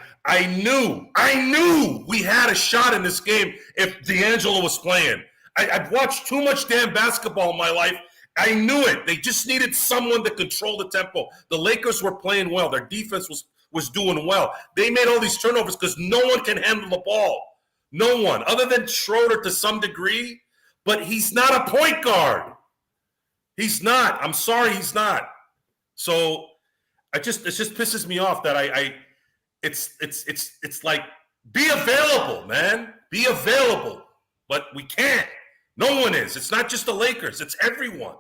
knew we had a shot in this game if D'Angelo was playing. I've watched too much damn basketball in my life. I knew it. They just needed someone to control the tempo. The Lakers were playing well. Their defense was doing well. They made all these turnovers because no one can handle the ball. No one, other than Schroeder to some degree, but he's not a point guard. He's not. I'm sorry, he's not. So it just pisses me off that it's like, be available, man. Be available. But we can't. No one is. It's not just the Lakers. It's everyone.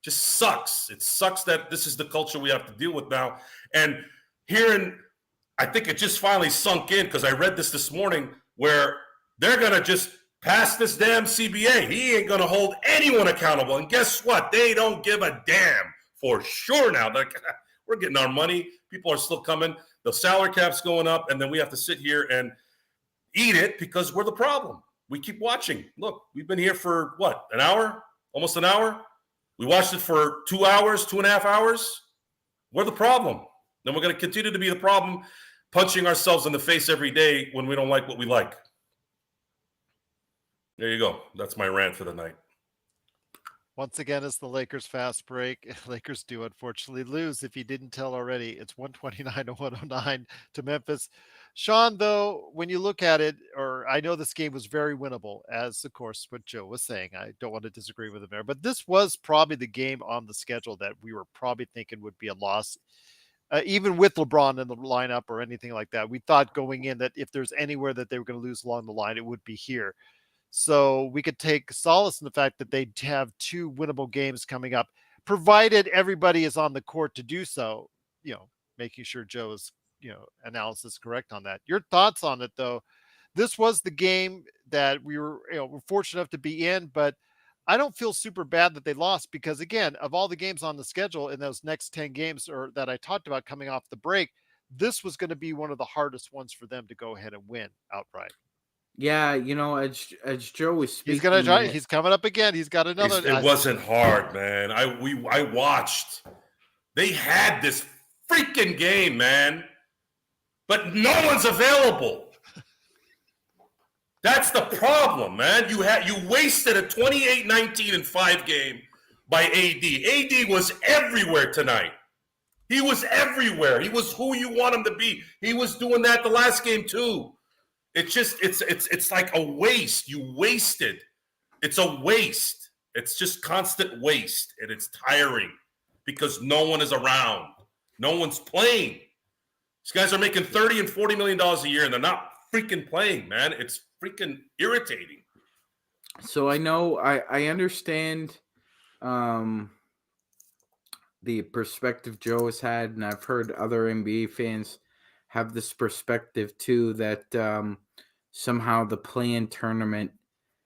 Just sucks. It sucks that this is the culture we have to deal with now. And I think it just finally sunk in because I read this morning where they're going to just pass this damn CBA. He ain't going to hold anyone accountable. And guess what? They don't give a damn for sure now. We're getting our money. People are still coming. The salary cap's going up. And then we have to sit here and eat it because we're the problem. We keep watching. Look, we've been here for what, an hour? Almost an hour? We watched it for 2 hours, 2.5 hours. We're the problem. Then we're going to continue to be the problem, punching ourselves in the face every day when we don't like what we like. There you go. That's my rant for the night.
Once again, it's the Lakers fast break. Lakers do unfortunately lose. If you didn't tell already, it's 129 to 109 to Memphis. Sean, though, when you look at it, or I know this game was very winnable, as of course what Joe was saying. I don't want to disagree with him there, but this was probably the game on the schedule that we were probably thinking would be a loss. Even with LeBron in the lineup or anything like that, we thought going in that if there's anywhere that they were going to lose along the line, it would be here. So we could take solace in the fact that they have 2 winnable games coming up, provided everybody is on the court to do so, making sure Joe's, analysis correct on that. Your thoughts on it, though? This was the game that we were fortunate enough to be in, but I don't feel super bad that they lost because, again, of all the games on the schedule in those next 10 games or that I talked about coming off the break, this was going to be one of the hardest ones for them to go ahead and win outright.
Yeah, as Joe was speaking,
He's gonna try. He's coming up again. He's got another.
It wasn't hard, man. I watched. They had this freaking game, man, but no one's available. That's the problem, man. You wasted a 28-19-5 game by AD. AD was everywhere tonight. He was everywhere. He was who you want him to be. He was doing that the last game too. It's like a waste. You wasted. It's a waste. It's just constant waste, and it's tiring because no one is around. No one's playing. These guys are making $30 and $40 million a year, and they're not freaking playing, man. It's freaking irritating.
So I know I understand the perspective Joe has had, and I've heard other NBA fans have this perspective too that somehow the play-in tournament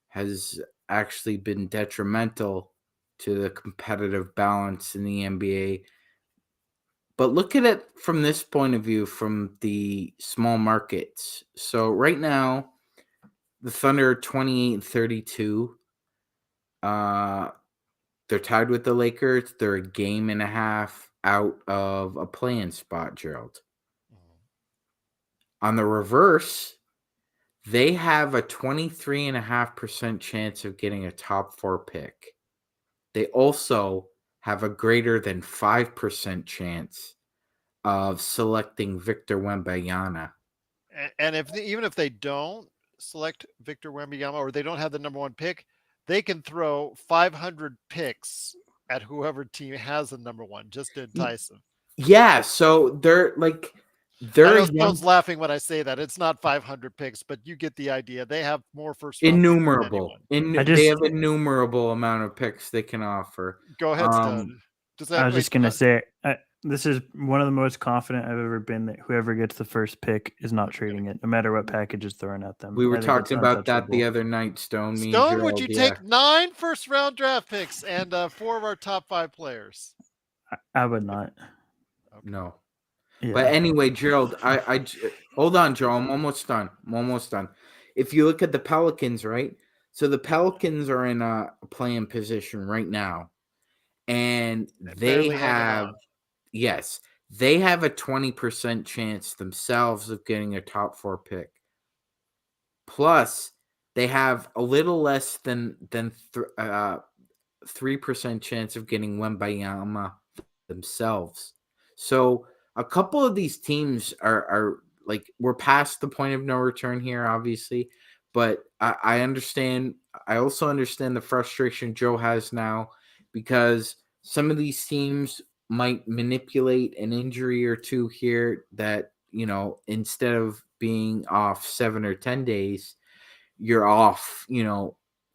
has actually been detrimental to the competitive balance in the NBA. But look at it from this point of view, from the small markets. So right now, the Thunder are 28-32. They're tied with the Lakers. They're a game and a half out of a play-in spot, Gerald. On the reverse, they have a 23.5% chance of getting a top 4 pick. They also have a greater than 5% chance of selecting Victor Wembanyama.
And even if they don't select Victor Wembanyama, or they don't have the number 1 pick, they can throw 500 picks at whoever team has the number 1 just to entice them.
Yeah, so they're
I know Stone's laughing when I say that. It's not 500 picks, but you get the idea. They have more first round
innumerable.
Picks
They have innumerable amount of picks they can offer.
Go ahead, Stone.
I was just gonna say, this is one of the most confident I've ever been that whoever gets the first pick is not trading it, no matter what package is thrown at them.
We were talking about that the other night, Stone.
Stone, would you take 9 first round draft picks and 4 of our top 5 players?
I would not.
Okay.
No.
Yeah.
But anyway, Gerald, I hold on, Joe. I'm almost done. If you look at the Pelicans, right? So the Pelicans are in a playing position right now, and they have a 20% chance themselves of getting a top 4 pick. Plus, they have a little less than 3% chance of getting Wembanyama themselves. So a couple of these teams are like, we're past the point of no return here, obviously, but I understand. I also understand the frustration Joe has now, because some of these teams might manipulate an injury or two here that, instead of being off 7 or 10 days, you're off,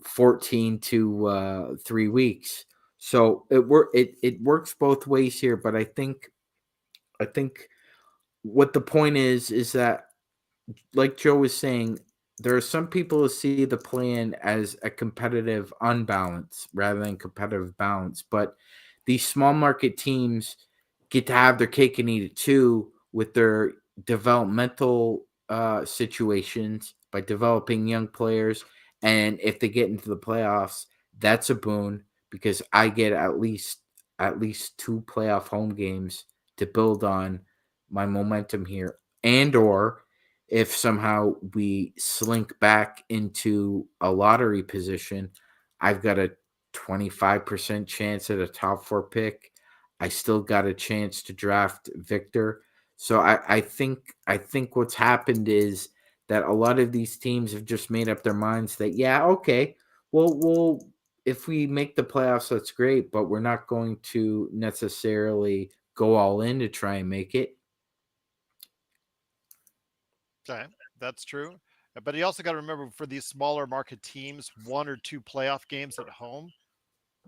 14 to 3 weeks. So it works both ways here, but I think what the point is that, like Joe was saying, there are some people who see the plan as a competitive unbalance rather than competitive balance. But these small market teams get to have their cake and eat it too with their developmental situations by developing young players. And if they get into the playoffs, that's a boon, because I get at least 2 playoff home games to build on my momentum here. And or if somehow we slink back into a lottery position, I've got a 25% chance at a top 4 pick. I still got a chance to draft Victor. So I think what's happened is that a lot of these teams have just made up their minds that, yeah, okay, well, if we make the playoffs, that's great, but we're not going to necessarily go all in to try and make it.
Okay, that's true. But you also got to remember, for these smaller market teams, 1 or 2 playoff games at home,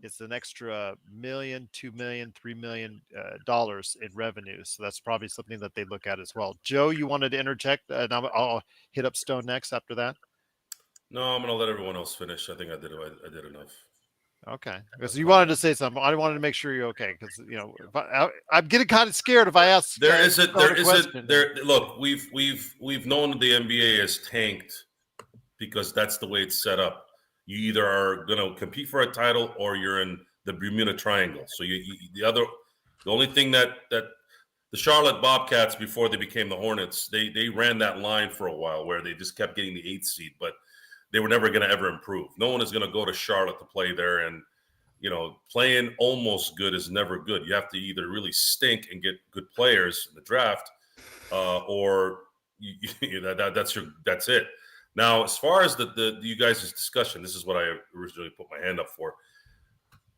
it's an extra $1 million, $2 million, $3 million dollars in revenue. So that's probably something that they look at as well. Joe, you wanted to interject, and I'll hit up Stone next after that.
No, I'm going to let everyone else finish. I think I did enough.
Okay, because you wanted to say something. I wanted to make sure you're okay, because I'm getting kind of scared if I ask.
Look, we've known the NBA has tanked because that's the way it's set up. You either are going to compete for a title or you're in the Bermuda Triangle. So the only thing that the Charlotte Bobcats, before they became the Hornets, they ran that line for a while where they just kept getting the 8th seed, but they were never going to ever improve. No one is going to go to Charlotte to play there, and playing almost good is never good. You have to either really stink and get good players in the draft, or that's it. Now, as far as the you guys' discussion, this is what I originally put my hand up for.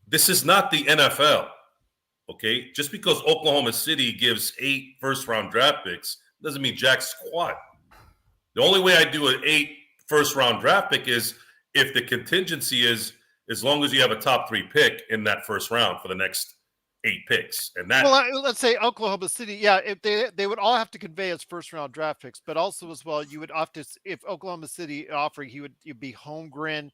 This is not the NFL, okay? Just because Oklahoma City gives 8 first-round draft picks doesn't mean jack squat. The only way I do an 8 first-round draft pick is if the contingency is, as long as you have a top 3 pick in that first round for the next 8 picks, and that
Well, let's say Oklahoma City. Yeah, if they would all have to convey as first round draft picks, but also as well, you would have to if Oklahoma City offering, you'd be Holmgren,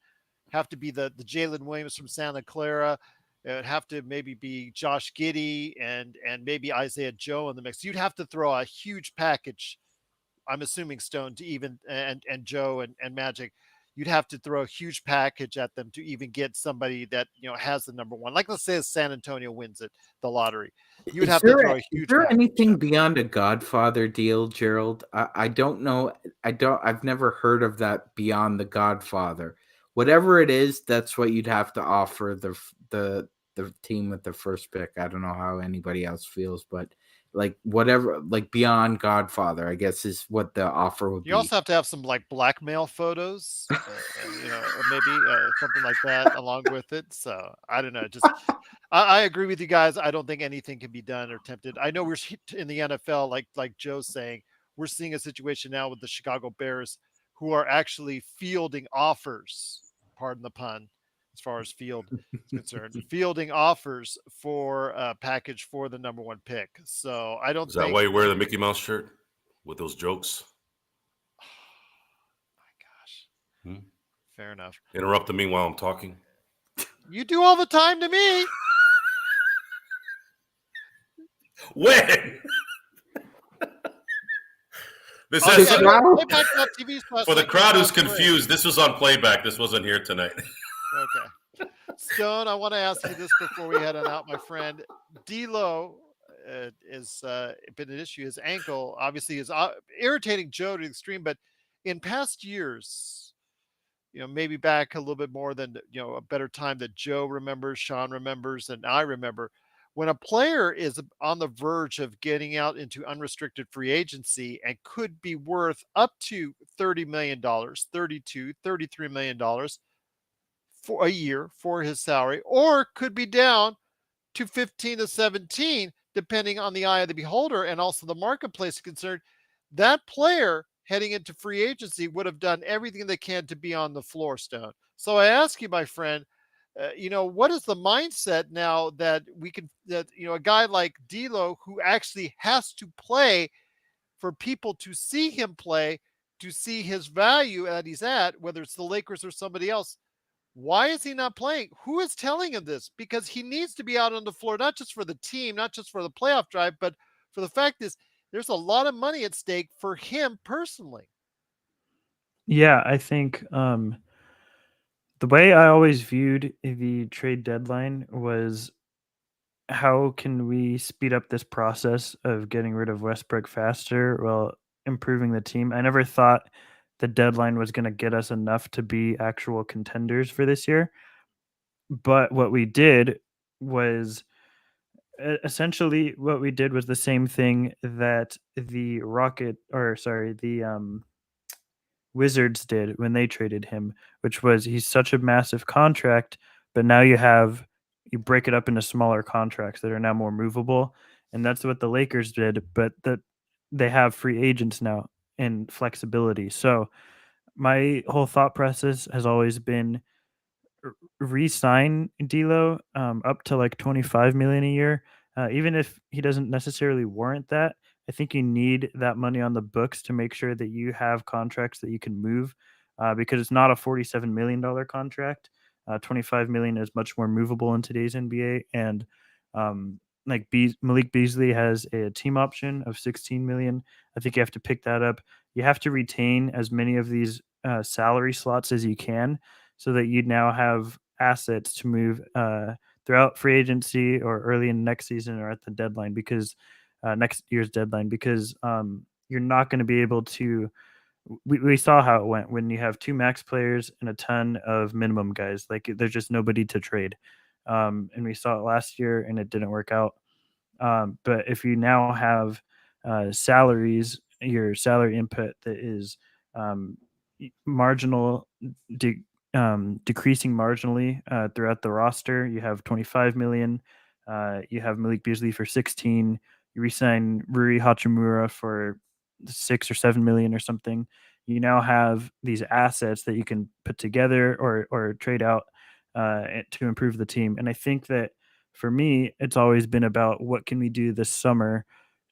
have to be the Jalen Williams from Santa Clara. It would have to maybe be Josh Giddey and maybe Isaiah Joe in the mix. You'd have to throw a huge package. I'm assuming Stone to even and Joe and Magic. You'd have to throw a huge package at them to even get somebody that has the number one. Like let's say San Antonio wins it, the lottery. You would have to throw a
Is
huge
there
package
anything
at them.
beyond a Godfather deal, Gerald? I don't know. I've never heard of that beyond the Godfather. Whatever it is, that's what you'd have to offer the team with the first pick. I don't know how anybody else feels, but like whatever, like beyond Godfather, I guess is what the offer would
You
be.
also have to have some like blackmail photos, or maybe something like that along with it. So I don't know. Just I agree with you guys. I don't think anything can be done or attempted. I know we're in the NFL, like Joe's saying, we're seeing a situation now with the Chicago Bears who are actually fielding offers. Pardon the pun, as far as field is concerned, fielding offers for a package for the number one pick. So I don't
is that
think.
why you wear the Mickey Mouse shirt with those jokes?
My gosh.
Hmm?
Fair enough.
Interrupting me while I'm talking.
You do all the time to me.
When? This
Oh,
has
yeah,
to- for the crowd who's confused, this was on playback. This wasn't here tonight.
Okay. Stone, I want to ask you this before we head on out, my friend. D'Lo is been an issue. His ankle obviously is irritating Joe to the extreme, but in past years, maybe back a little bit more than a better time that Joe remembers, Sean remembers, and I remember. When a player is on the verge of getting out into unrestricted free agency and could be worth up to $30 million, 32, $33 million for a year for his salary, or could be down to 15 to 17, depending on the eye of the beholder and also the marketplace concerned, that player heading into free agency would have done everything they can to be on the floor, Stone. So I ask you, my friend, what is the mindset now that a guy like D'Lo, who actually has to play for people to see him play, to see his value that he's at, whether it's the Lakers or somebody else, why is he not playing? Who is telling him this? Because he needs to be out on the floor, not just for the team, not just for the playoff drive, but for the fact is there's a lot of money at stake for him personally.
Yeah, I think the way I always viewed the trade deadline was how can we speed up this process of getting rid of Westbrook faster while improving the team? I never thought the deadline was going to get us enough to be actual contenders for this year. But what we did was essentially what we did was the same thing that the Wizards did when they traded him, which was he's such a massive contract, but now you break it up into smaller contracts that are now more movable, and that's what the Lakers did, but that they have free agents now and flexibility. So my whole thought process has always been re-sign D'Lo up to like 25 million a year, even if he doesn't necessarily warrant that. I think you need that money on the books to make sure that you have contracts that you can move, because it's not a $47 million contract. 25 million is much more movable in today's NBA, and like Malik Beasley has a team option of 16 million. I think you have to pick that up. You have to retain as many of these salary slots as you can, so that you now have assets to move throughout free agency or early in next season or at the deadline, because next year's deadline, because you're not going to be able to. We saw how it went when you have two max players and a ton of minimum guys. Like there's just nobody to trade, and we saw it last year and it didn't work out. But if you now have salaries, your salary input that is marginal, decreasing marginally throughout the roster. You have 25 million. You have Malik Beasley for 16. You resign Rui Hachimura for 6 or 7 million or something. You now have these assets that you can put together or trade out to improve the team. And I think that For me, it's always been about what can we do this summer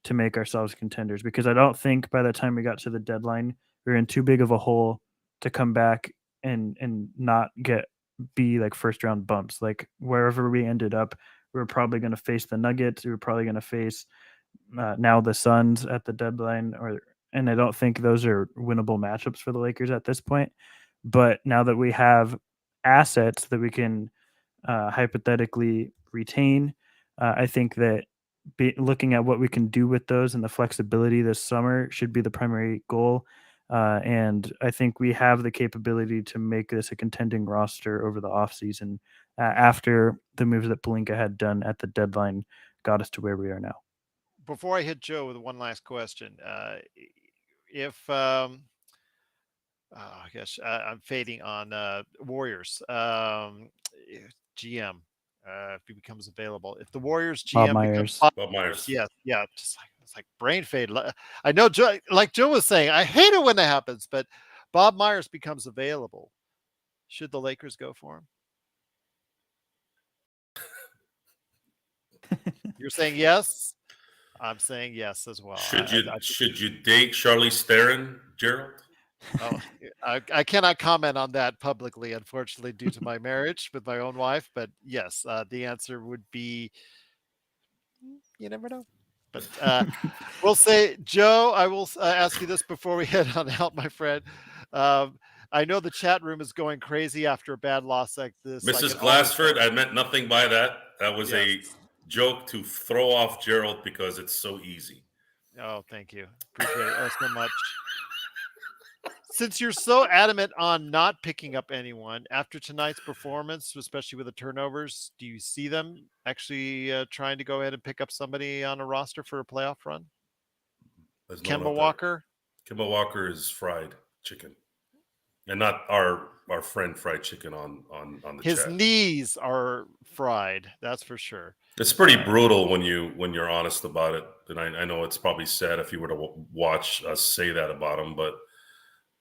to make ourselves contenders, because I don't think by the time we got to the deadline, we were in too big of a hole to come back and not be like first round bumps. Like wherever we ended up, we were probably going to face the Nuggets. We were probably going to face now the Suns at the deadline, and I don't think those are winnable matchups for the Lakers at this point. But now that we have assets that we can hypothetically retain, I think that looking at what we can do with those and the flexibility this summer should be the primary goal. And I think we have the capability to make this a contending roster over the offseason after the moves that Pelinka had done at the deadline got us to where we are now.
Before I hit Joe with one last question, if I guess I'm fading on Warriors GM if he becomes available. If the Warriors GM
Bob Myers.
Bob Myers.
Yes, yeah, just like it's like brain fade. I know, Joe, like Joe was saying, I hate it when that happens, but Bob Myers becomes available. Should the Lakers go for him? You're saying yes. I'm saying yes as well.
Should you date Charlize Theron, Gerald?
Oh, I cannot comment on that publicly, unfortunately, due to my marriage with my own wife. But yes, the answer would be you never know. But we'll say, Joe, I will ask you this before we head on out, my friend. I know the chat room is going crazy after a bad loss like this.
Mrs. Glassford, I meant nothing by that. That was a joke to throw off Gerald because it's so easy.
Oh, thank you. Appreciate it so much. Since you're so adamant on not picking up anyone after tonight's performance, especially with the turnovers, do you see them actually trying to go ahead and pick up somebody on a roster for a playoff run? Kemba Walker?
Kemba Walker is fried chicken. And not our friend fried chicken on the
His
chat.
knees are fried, that's for sure.
It's pretty brutal when you're honest about it. And I know it's probably sad if you were to watch us say that about him, but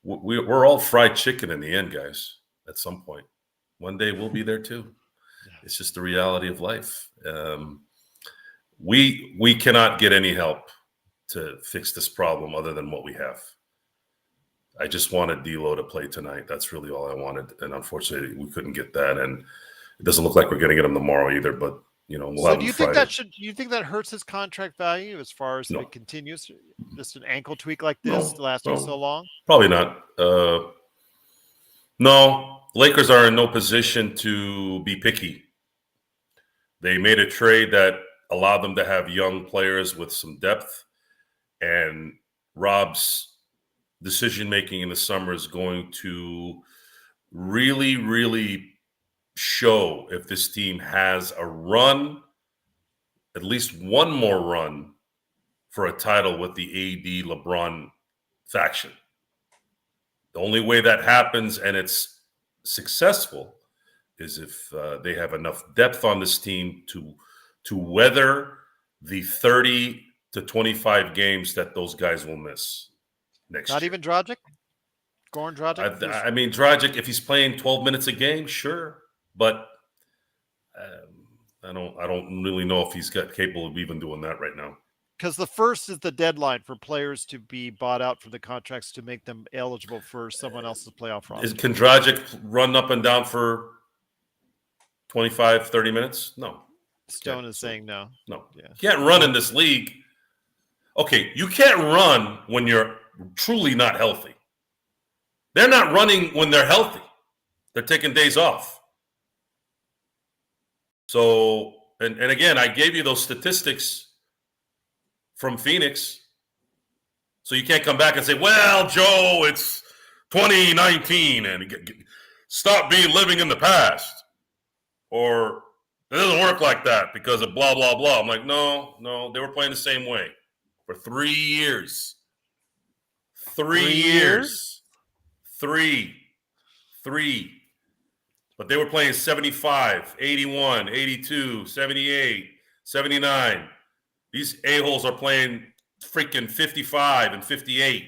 we're all fried chicken in the end, guys. At some point, one day we'll be there too. Yeah. It's just the reality of life. We cannot get any help to fix this problem other than what we have. I just wanted D'Lo to play tonight. That's really all I wanted, and unfortunately, we couldn't get that. And it doesn't look like we're going to get him tomorrow either. But we'll have him.
Do you think that hurts his contract value as far as if it continues? Just an ankle tweak like this lasting so long?
Probably not. No, Lakers are in no position to be picky. They made a trade that allowed them to have young players with some depth, and Rob's decision-making in the summer is going to really, really show if this team has a run, at least one more run for a title with the AD LeBron faction. The only way that happens and it's successful is if they have enough depth on this team to weather the 30 to 25 games that those guys will miss next year.
Not even Dragic? Goran Dragic?
I mean, Dragic, if he's playing 12 minutes a game, sure. But I don't really know if he's capable of even doing that right now.
Because the first is the deadline for players to be bought out for the contracts to make them eligible for someone else's playoff roster.
Can Dragic run up and down for 25, 30 minutes? No.
Stone is saying no.
No.
Yeah.
You can't run in this league. Okay, you can't run when you're truly not healthy. They're not running when they're healthy. They're taking days off. So, and again, I gave you those statistics from Phoenix. So you can't come back and say, well, Joe, it's 2019 and stop living in the past. Or it doesn't work like that because of blah, blah, blah. I'm like, no, they were playing the same way for 3 years. 3 years. Three. But they were playing 75, 81, 82, 78, 79. These a-holes are playing freaking 55 and 58,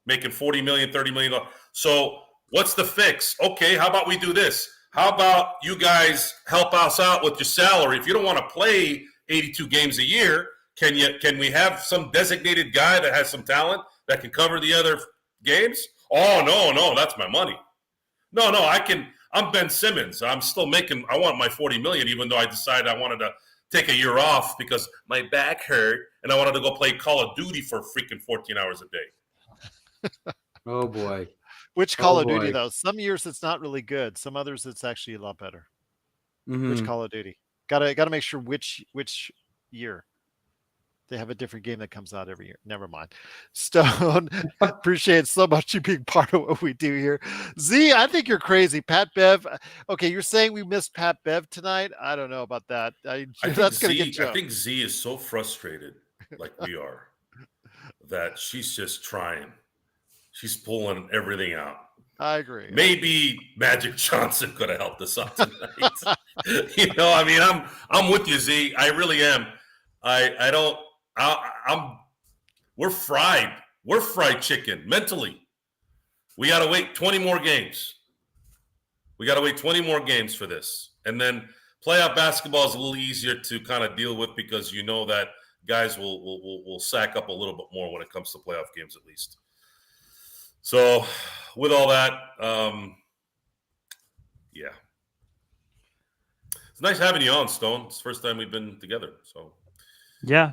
making $40 million, $30 million. So what's the fix? Okay, how about we do this? How about you guys help us out with your salary? If you don't want to play 82 games a year, can we have some designated guy that has some talent that can cover the other games? Oh, no, that's my money. No, I'm Ben Simmons. I'm still making, I want my 40 million, even though I decided I wanted to take a year off because my back hurt and I wanted to go play Call of Duty for freaking 14 hours a day.
Oh boy.
Which Call
Oh,
of Duty
boy.
though? Some years it's not really good. Some others it's actually a lot better. Which
Mhm.
Call of Duty? Gotta make sure which year. They have a different game that comes out every year. Never mind. Stone, appreciate so much you being part of what we do here. Z, I think you're crazy. Pat Bev. Okay, you're saying we missed Pat Bev tonight? I don't know about that. That's going to get
I
Joe.
think Z is so frustrated, like we are, that she's just trying. She's pulling everything out.
I agree.
Maybe Magic Johnson could have helped us out tonight. I mean, I'm with you, Z. I really am. We're fried. We're fried chicken mentally. We got to wait 20 more games. We got to wait 20 more games for this. And then playoff basketball is a little easier to kind of deal with because you know that guys will sack up a little bit more when it comes to playoff games at least. So with all that, yeah. It's nice having you on, Stone. It's the first time we've been together. So
Yeah,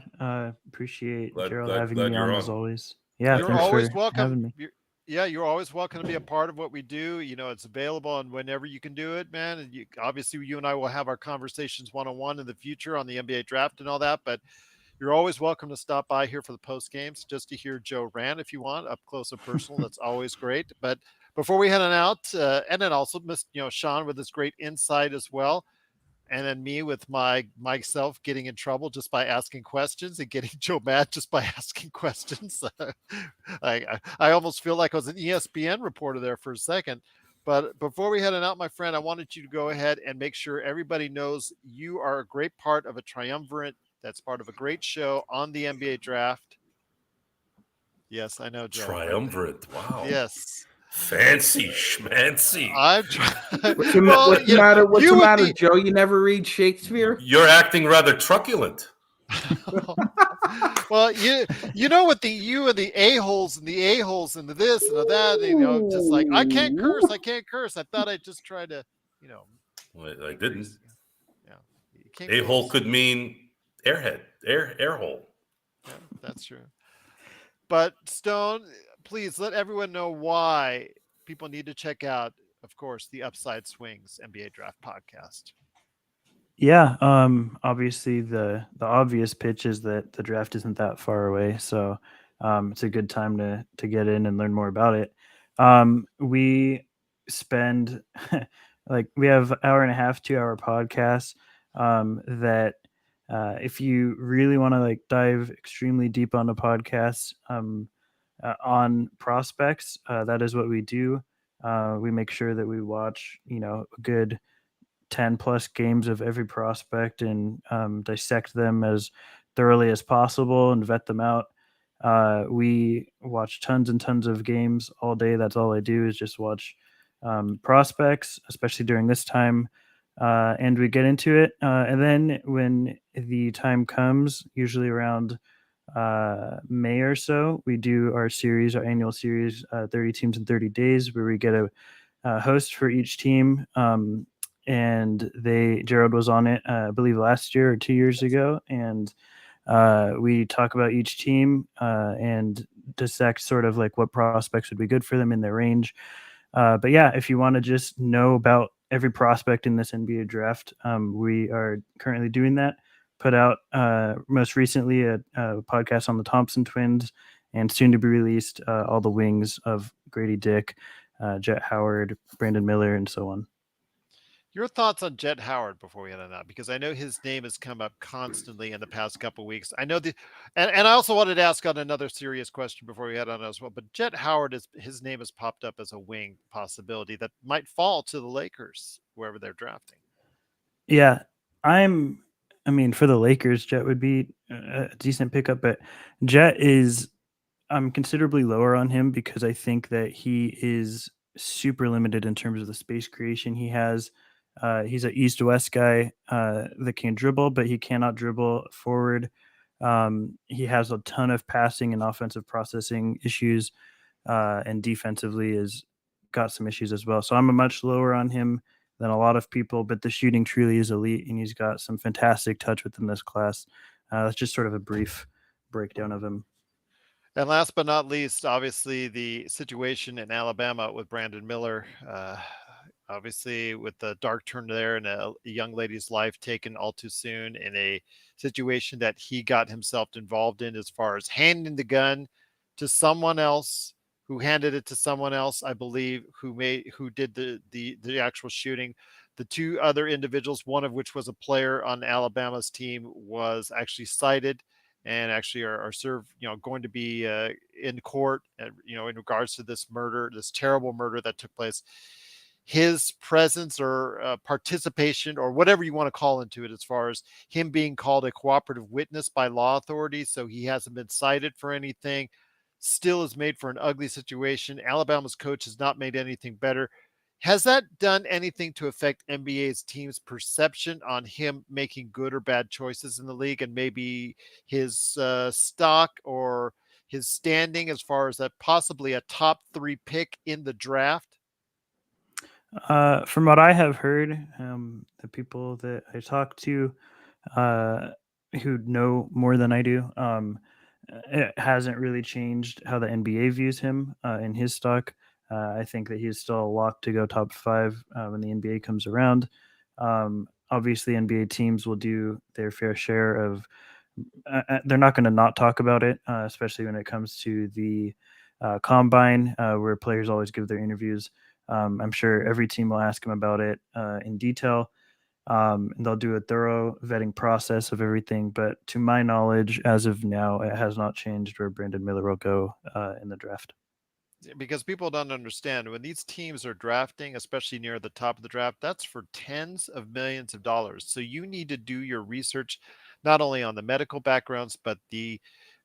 appreciate Gerald having
glad
me
you're
on
on.
as always. Yeah,
You're
thanks
always
for having
welcome.
me.
You're always welcome to be a part of what we do. It's available and whenever you can do it, man. And obviously, you and I will have our conversations one-on-one in the future on the NBA draft and all that. But you're always welcome to stop by here for the post games just to hear Joe rant if you want, up close and personal. That's always great. But before we head on out, and then also Sean with his great insight as well. And then me with myself getting in trouble just by asking questions and getting Joe mad just by asking questions. I almost feel like I was an ESPN reporter there for a second. But before we head on out, my friend, I wanted you to go ahead and make sure everybody knows you are a great part of a triumvirate that's part of a great show on the NBA draft. Yes, I know, Joe.
Triumvirate. Wow.
Yes.
Fancy schmancy.
I'm trying.
What's the matter? What's the matter, Joe? You never read Shakespeare?
You're acting rather truculent.
Well, you know what you and the a-holes and the this and the that, just like I can't curse. I thought I'd just try to,
Well, I didn't.
Yeah.
A-hole could mean airhead, air hole.
Yeah, that's true. But Stone, please let everyone know why people need to check out, of course, the Upside Swings NBA Draft Podcast.
Yeah, obviously the obvious pitch is that the draft isn't that far away, so it's a good time to get in and learn more about it. We spend we have hour and a half, 2-hour podcasts that if you really want to dive extremely deep on the podcast on prospects, that is what we do. We make sure that we watch a good 10 plus games of every prospect and dissect them as thoroughly as possible and vet them out. We watch tons and tons of games all day. That's all I do is just watch prospects, especially during this time. And we get into it. And then when the time comes, usually around May or so, we do our annual series, 30 teams in 30 days, where we get a host for each team. And Gerald was on it, I believe last year or 2 years ago. And we talk about each team and dissect sort of what prospects would be good for them in their range. But yeah, if you want to just know about every prospect in this NBA draft, we are currently doing that. Put out most recently a podcast on the Thompson twins, and soon to be released all the wings of Grady Dick, Jet Howard, Brandon Miller, and so on.
Your thoughts on Jet Howard before we end on that, because I know his name has come up constantly in the past couple of weeks. I know and I also wanted to ask on another serious question before we head on as well. But Jet Howard his name has popped up as a wing possibility that might fall to the Lakers wherever they're drafting.
Yeah, for the Lakers, Jet would be a decent pickup, but Jet I'm considerably lower on him because I think that he is super limited in terms of the space creation he has. He's an east-west guy that can dribble, but he cannot dribble forward. He has a ton of passing and offensive processing issues, and defensively has got some issues as well. So I'm a much lower on him than a lot of people, but the shooting truly is elite, and he's got some fantastic touch within this class. That's just sort of a brief breakdown of him.
And last but not least, obviously the situation in Alabama with Brandon Miller. Obviously, with the dark turn there and a young lady's life taken all too soon in a situation that he got himself involved in, as far as handing the gun to someone else, who handed it to someone else, I believe, who did the actual shooting. The two other individuals, one of which was a player on Alabama's team, was actually cited and actually are served, going to be in court, in regards to this murder, this terrible murder that took place. His presence or participation, or whatever you want to call into it, as far as him being called a cooperative witness by law authorities, so he hasn't been cited for anything, still is made for an ugly situation. Alabama's coach has not made anything better. Has that done anything to affect NBA's team's perception on him making good or bad choices in the league, and maybe his stock or his standing as far as that possibly a top 3 pick in the draft?
From what I have heard, the people that I talk to who know more than I do, it hasn't really changed how the NBA views him in his stock. I think that he's still a lock to go top 5 when the NBA comes around. Obviously, NBA teams will do their fair share of. They're not going to not talk about it, especially when it comes to the combine, where players always give their interviews. I'm sure every team will ask him about it in detail, and they'll do a thorough vetting process of everything. But to my knowledge, as of now, it has not changed where Brandon Miller will go in the draft.
Because people don't understand, when these teams are drafting, especially near the top of the draft, that's for tens of millions of dollars. So you need to do your research, not only on the medical backgrounds, but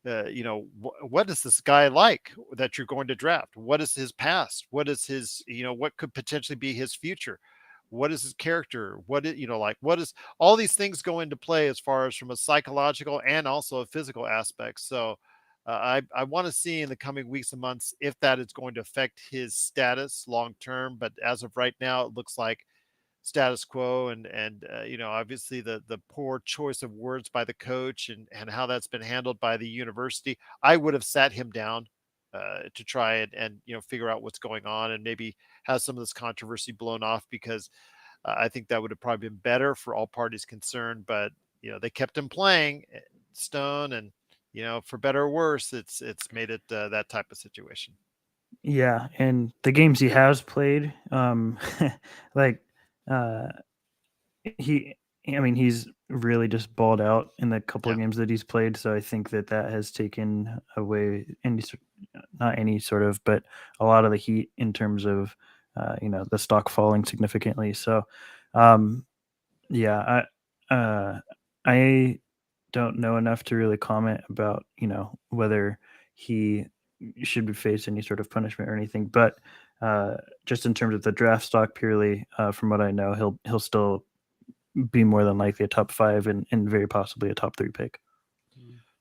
what is this guy like that you're going to draft? What is his past? What is his, what could potentially be his future? What is his character? What is all these things go into play as far as from a psychological and also a physical aspect. So I want to see in the coming weeks and months if that is going to affect his status long term. But as of right now, it looks like status quo, and obviously the poor choice of words by the coach, and how that's been handled by the university. I would have sat him down to try and figure out what's going on, and maybe have some of this controversy blown off, because I think that would have probably been better for all parties concerned. But they kept him playing Stone, and for better or worse, it's made it that type of situation.
Yeah, and the games he has played, like uh, he's really just balled out in the couple of games that he's played. So I think that has taken away not any sort of, but a lot of the heat in terms of, the stock falling significantly. So, yeah, I don't know enough to really comment about, whether he should be faced any sort of punishment or anything. But just in terms of the draft stock purely, from what I know, he'll still be more than likely a top 5 and very possibly a top 3 pick.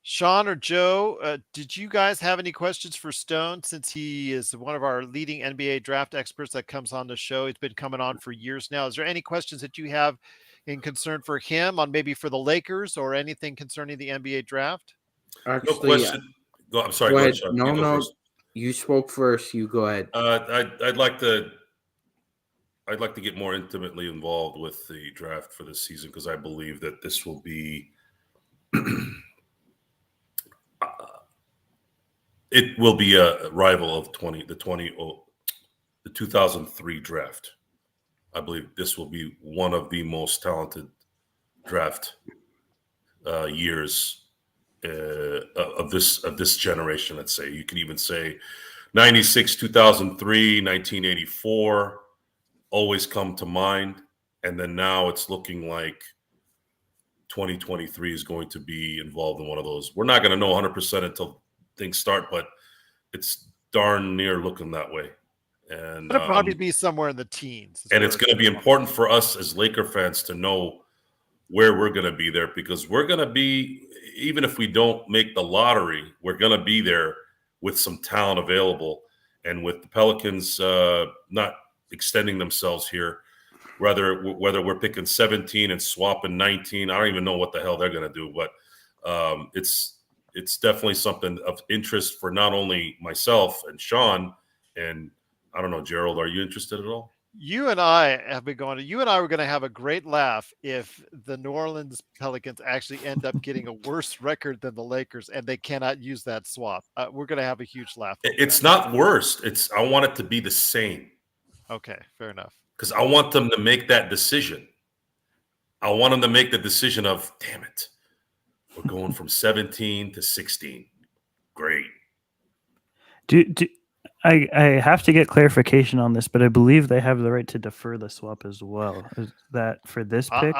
Sean or Joe, did you guys have any questions for Stone, since he is one of our leading NBA draft experts that comes on the show? He's been coming on for years now. Is there any questions that you have in concern for him, on maybe for the Lakers, or anything concerning the NBA draft?
Actually,
no question. I'm sorry.
Go ahead.
Sean.
No. You spoke first. You go ahead.
I'd like to get more intimately involved with the draft for this season, because I believe that this will be it will be a rival of the 2003 draft. I believe this will be one of the most talented draft years of this generation. Let's say you can even say 96, 2003, 1984 always come to mind, and then now it's looking like 2023 is going to be involved in one of those. We're not going to know 100% until things start, but it's darn near looking that way. And
It'll probably be somewhere in the teens.
and it's going to be important for us as Laker fans to know where we're going to be there, because we're going to be, even if we don't make the lottery, we're going to be there with some talent available. And with the Pelicans not extending themselves here, whether we're picking 17 and swapping 19, I don't even know what the hell they're going to do. But it's definitely something of interest for not only myself and Sean, and I don't know, Gerald, are you interested at all?
You and I have been going to, you and I were going to have a great laugh if the New Orleans Pelicans actually end up getting a worse record than the Lakers and they cannot use that swap. We're going to have a huge laugh.
It's not worse. I want it to be the same.
Okay, fair enough.
Because I want them to make that decision. I want them to make the decision of, damn it, we're going from 17 to 16. Great.
I have to get clarification on this, but I believe they have the right to defer the swap as well. Is that for this pick?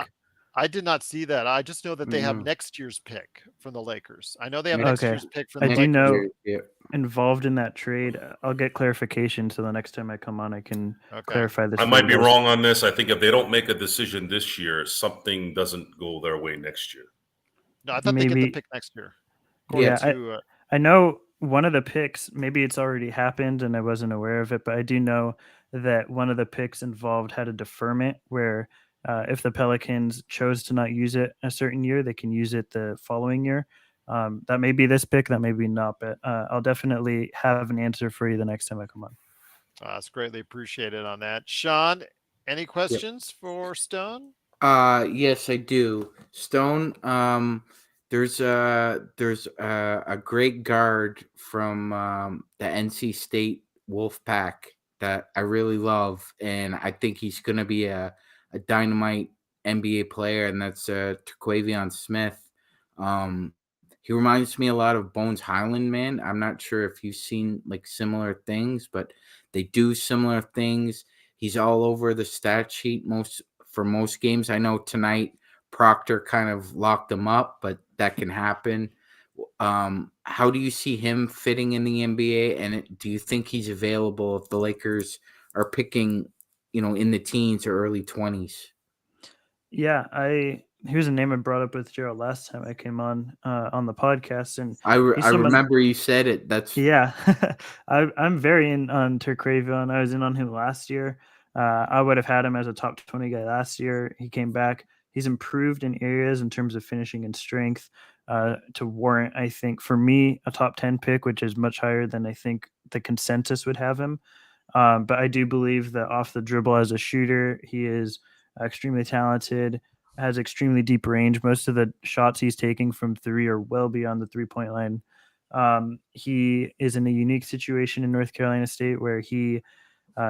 I did not see that. I just know that they have next year's pick from the Lakers. I know they have
Okay.
next year's pick from the
I
Lakers.
do know involved in that trade. I'll get clarification, so the next time I come on, I can clarify this.
I might be wrong on this. I think if they don't make a decision this year, something doesn't go their way next year.
No, I thought they get the pick next year.
Yeah, I know one of the picks, maybe it's already happened and I wasn't aware of it, but I do know that one of the picks involved had a deferment where if the Pelicans chose to not use it a certain year, they can use it the following year. That may be this pick, that may be not, but I'll definitely have an answer for you the next time I come on.
That's greatly appreciated on that. Sean, any questions for Stone?
Yes, I do. Stone, there's a great guard from the NC State Wolfpack that I really love, and I think he's going to be a dynamite NBA player, and that's Terquavion Smith. He reminds me a lot of Bones Highland, man. I'm not sure if you've seen like similar things, but they do similar things. He's all over the stat sheet for most games. I know tonight Proctor kind of locked him up, but that can happen. How do you see him fitting in the NBA? And do you think he's available if the Lakers are picking, in the teens or early 20s?
Yeah, here's a name I brought up with Gerald last time I came on the podcast, and
I remember you said it.
I'm very in on Terquavion. I was in on him last year. I would have had him as a top 20 guy last year. He came back. He's improved in areas in terms of finishing and strength to warrant, I think, for me, a top 10 pick, which is much higher than I think the consensus would have him. But I do believe that off the dribble as a shooter, he is extremely talented, has extremely deep range. Most of the shots he's taking from three are well beyond the 3-point line. He is in a unique situation in North Carolina State where he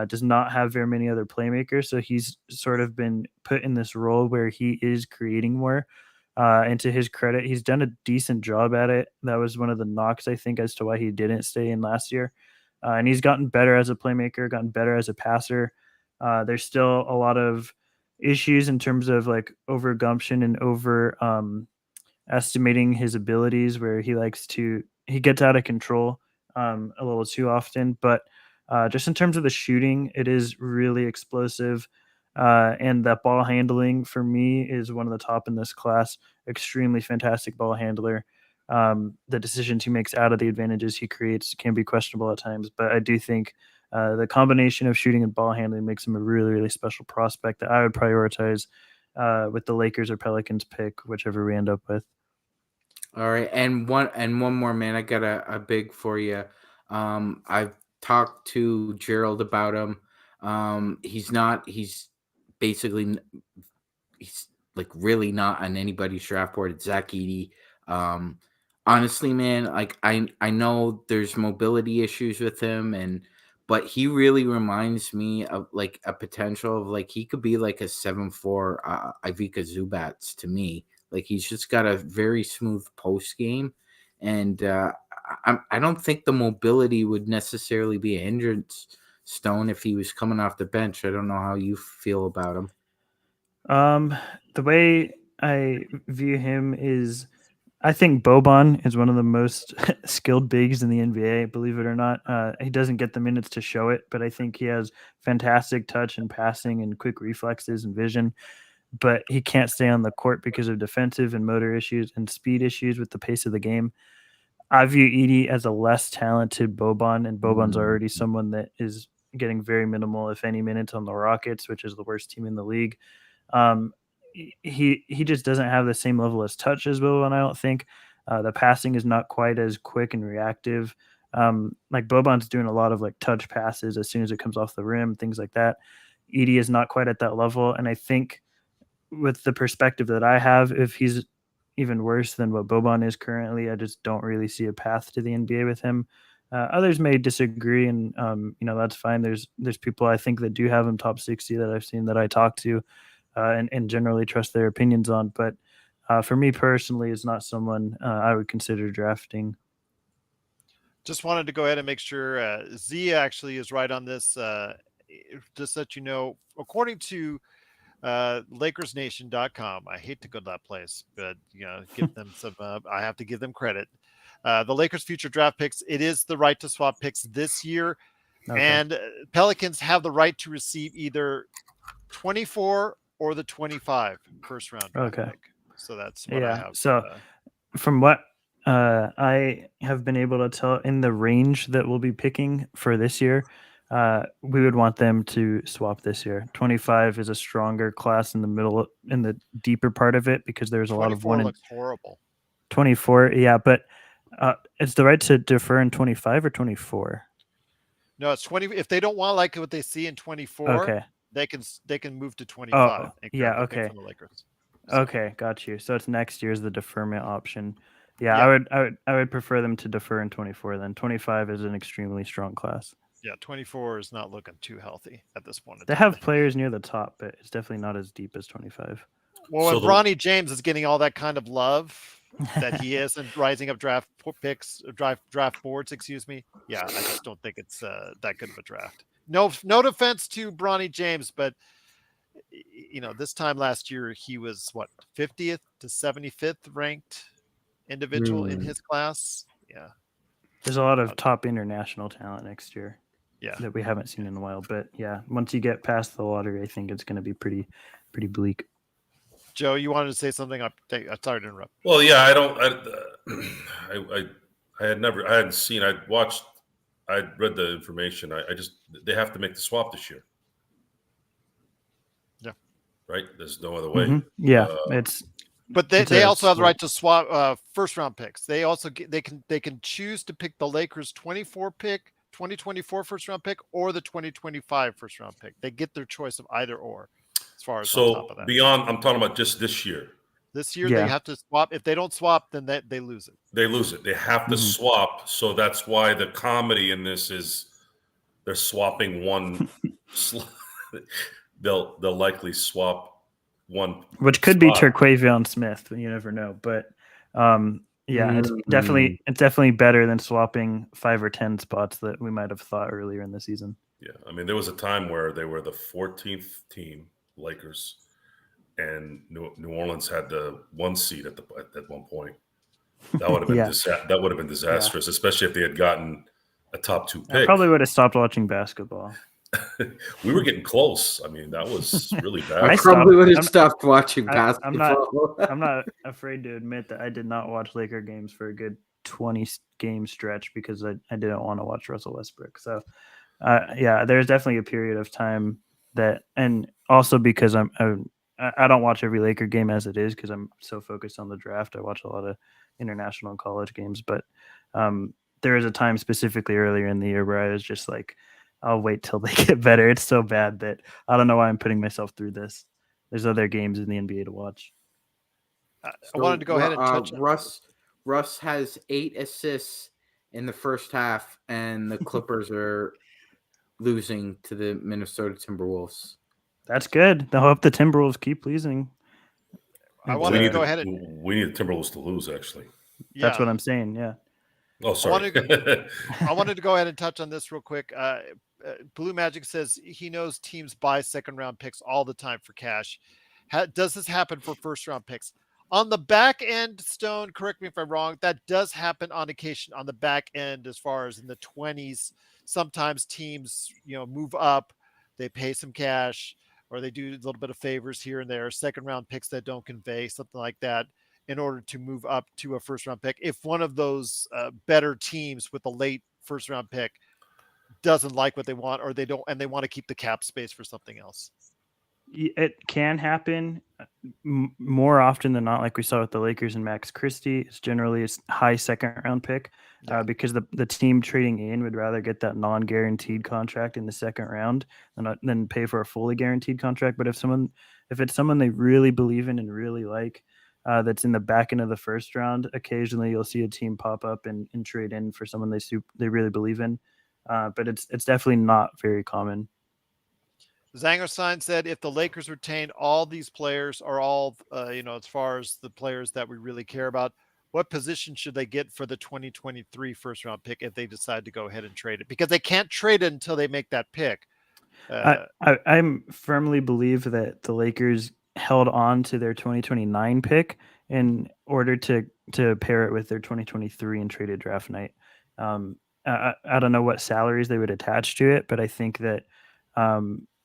does not have very many other playmakers. So he's sort of been put in this role where he is creating more. And to his credit, he's done a decent job at it. That was one of the knocks, I think, as to why he didn't stay in last year. And he's gotten better as a playmaker, gotten better as a passer. There's still a lot of issues in terms of like over gumption and over estimating his abilities, where he gets out of control a little too often. But just in terms of the shooting, it is really explosive. And that ball handling for me is one of the top in this class. Extremely fantastic ball handler. The decisions he makes out of the advantages he creates can be questionable at times, but I do think the combination of shooting and ball handling makes him a really, really special prospect that I would prioritize with the Lakers or Pelicans pick, whichever we end up with.
All right, and one more, man. I got a big for you. I've talked to Gerald about him. He's like really not on anybody's draft board. It's Zach Edey. Honestly, man, like I know there's mobility issues with him, but he really reminds me of like a potential of like he could be like a 7'4" Ivica Zubats to me. Like he's just got a very smooth post game, and I don't think the mobility would necessarily be a hindrance, Stone, if he was coming off the bench. I don't know how you feel about him.
The way I view him is I think Boban is one of the most skilled bigs in the NBA, believe it or not. He doesn't get the minutes to show it, but I think he has fantastic touch and passing and quick reflexes and vision. But he can't stay on the court because of defensive and motor issues and speed issues with the pace of the game. I view Edie as a less talented Boban, and Boban's already someone that is getting very minimal, if any, minutes on the Rockets, which is the worst team in the league. Um, he just doesn't have the same level as touch as Boban. I don't think the passing is not quite as quick and reactive. Like Boban's doing a lot of like touch passes as soon as it comes off the rim, things like that. Edie is not quite at that level, and I think with the perspective that I have, if he's even worse than what Boban is currently, I just don't really see a path to the NBA with him. Others may disagree, and that's fine. There's people I think that do have him top 60 that I've seen that I talk to, and generally trust their opinions on. But for me personally, it's not someone I would consider drafting.
Just wanted to go ahead and make sure Z actually is right on this. Just let you know, according to LakersNation.com. I hate to go to that place, but give them some. I have to give them credit. The Lakers' future draft picks. It is the right to swap picks this year, and Pelicans have the right to receive either 24 or the 25 first round draft pick. So that's what I have.
So from what I have been able to tell, in the range that we'll be picking for this year, we would want them to swap this year. 25 is a stronger class in the middle, in the deeper part of it, because there's a lot of
24 looks horrible.
24, yeah, but it's the right to defer in 25 or 24.
No, it's 20. If they don't want like what they see in 24, they can move to 25.
Oh, yeah, okay.
From the Lakers.
So. Okay, got you. So it's next year's the deferment option. Yeah, I would prefer them to defer in 24. Then 25 is an extremely strong class.
Yeah, 24 is not looking too healthy at this point.
They have players near the top, but it's definitely not as deep as 25.
Well, so Bronny James is getting all that kind of love that he is and rising up draft picks, draft boards, excuse me. Yeah, I just don't think it's that good of a draft. No defense to Bronny James, but this time last year he was what 50th to 75th ranked individual in his class. Yeah,
there's a lot of top international talent next year.
Yeah,
that we haven't seen in a while. But yeah, once you get past the lottery, I think it's going to be pretty bleak.
Joe, you wanted to say something? I'm sorry to interrupt.
Well, yeah, I hadn't seen. I'd read the information. They have to make the swap this year.
Yeah.
Right. There's no other way.
Mm-hmm. Yeah,
But they also have the right to swap first round picks. They also they can choose to pick the Lakers 2024 first round pick or the 2025 first round pick. They get their choice of either or. As far as on top of that.
Beyond, I'm talking about just this year.
This year they have to swap. If they don't swap, then they lose it.
They lose it. They have to swap. So that's why the comedy in this is they're swapping one. They'll likely swap one,
which could be Terquavion Smith. You never know, but it's definitely better than swapping 5 or 10 spots that we might have thought earlier in the season.
Yeah, I mean, there was a time where they were the 14th team, Lakers, and New Orleans had the 1 seed at one point. That would have been that would have been disastrous, especially if they had gotten a top 2 pick.
I probably would have stopped watching basketball.
We were getting close. I mean, that was really bad.
I probably would have stopped watching basketball.
I'm not afraid to admit that I did not watch Laker games for a good 20 game stretch because I didn't want to watch Russell Westbrook. So, there's definitely a period of time that, and also because I don't watch every Laker game as it is because I'm so focused on the draft. I watch a lot of international and college games, but there is a time specifically earlier in the year where I was just like, I'll wait till they get better. It's so bad that I don't know why I'm putting myself through this. There's other games in the NBA to watch.
I wanted to go ahead and touch
Russ has 8 assists in the first half, and the Clippers are losing to the Minnesota Timberwolves.
That's good. I hope the Timberwolves keep losing.
I wanted to go ahead and
we need the Timberwolves to lose. Actually,
that's what I'm saying. Yeah.
Oh, sorry.
I wanted to go ahead and touch on this real quick. Blue Magic says he knows teams buy second-round picks all the time for cash. Does this happen for first-round picks? On the back end, Stone, correct me if I'm wrong, that does happen on occasion on the back end as far as in the 20s. Sometimes teams, move up, they pay some cash, or they do a little bit of favors here and there, second round picks that don't convey, something like that, in order to move up to a first round pick. If one of those better teams with a late first round pick doesn't like what they want, or they don't, and they want to keep the cap space for something else.
It can happen more often than not, like we saw with the Lakers and Max Christie. It's generally a high second round pick because the team trading in would rather get that non-guaranteed contract in the second round than pay for a fully guaranteed contract. But if it's someone they really believe in and really like, that's in the back end of the first round, occasionally you'll see a team pop up and trade in for someone they really believe in. But it's definitely not very common.
Zangerstein said if the Lakers retain all these players, or all, as far as the players that we really care about, what position should they get for the 2023 first round pick if they decide to go ahead and trade it? Because they can't trade it until they make that pick.
I'm firmly believe that the Lakers held on to their 2029 pick in order to pair it with their 2023 and traded draft night. I don't know what salaries they would attach to it, but I think that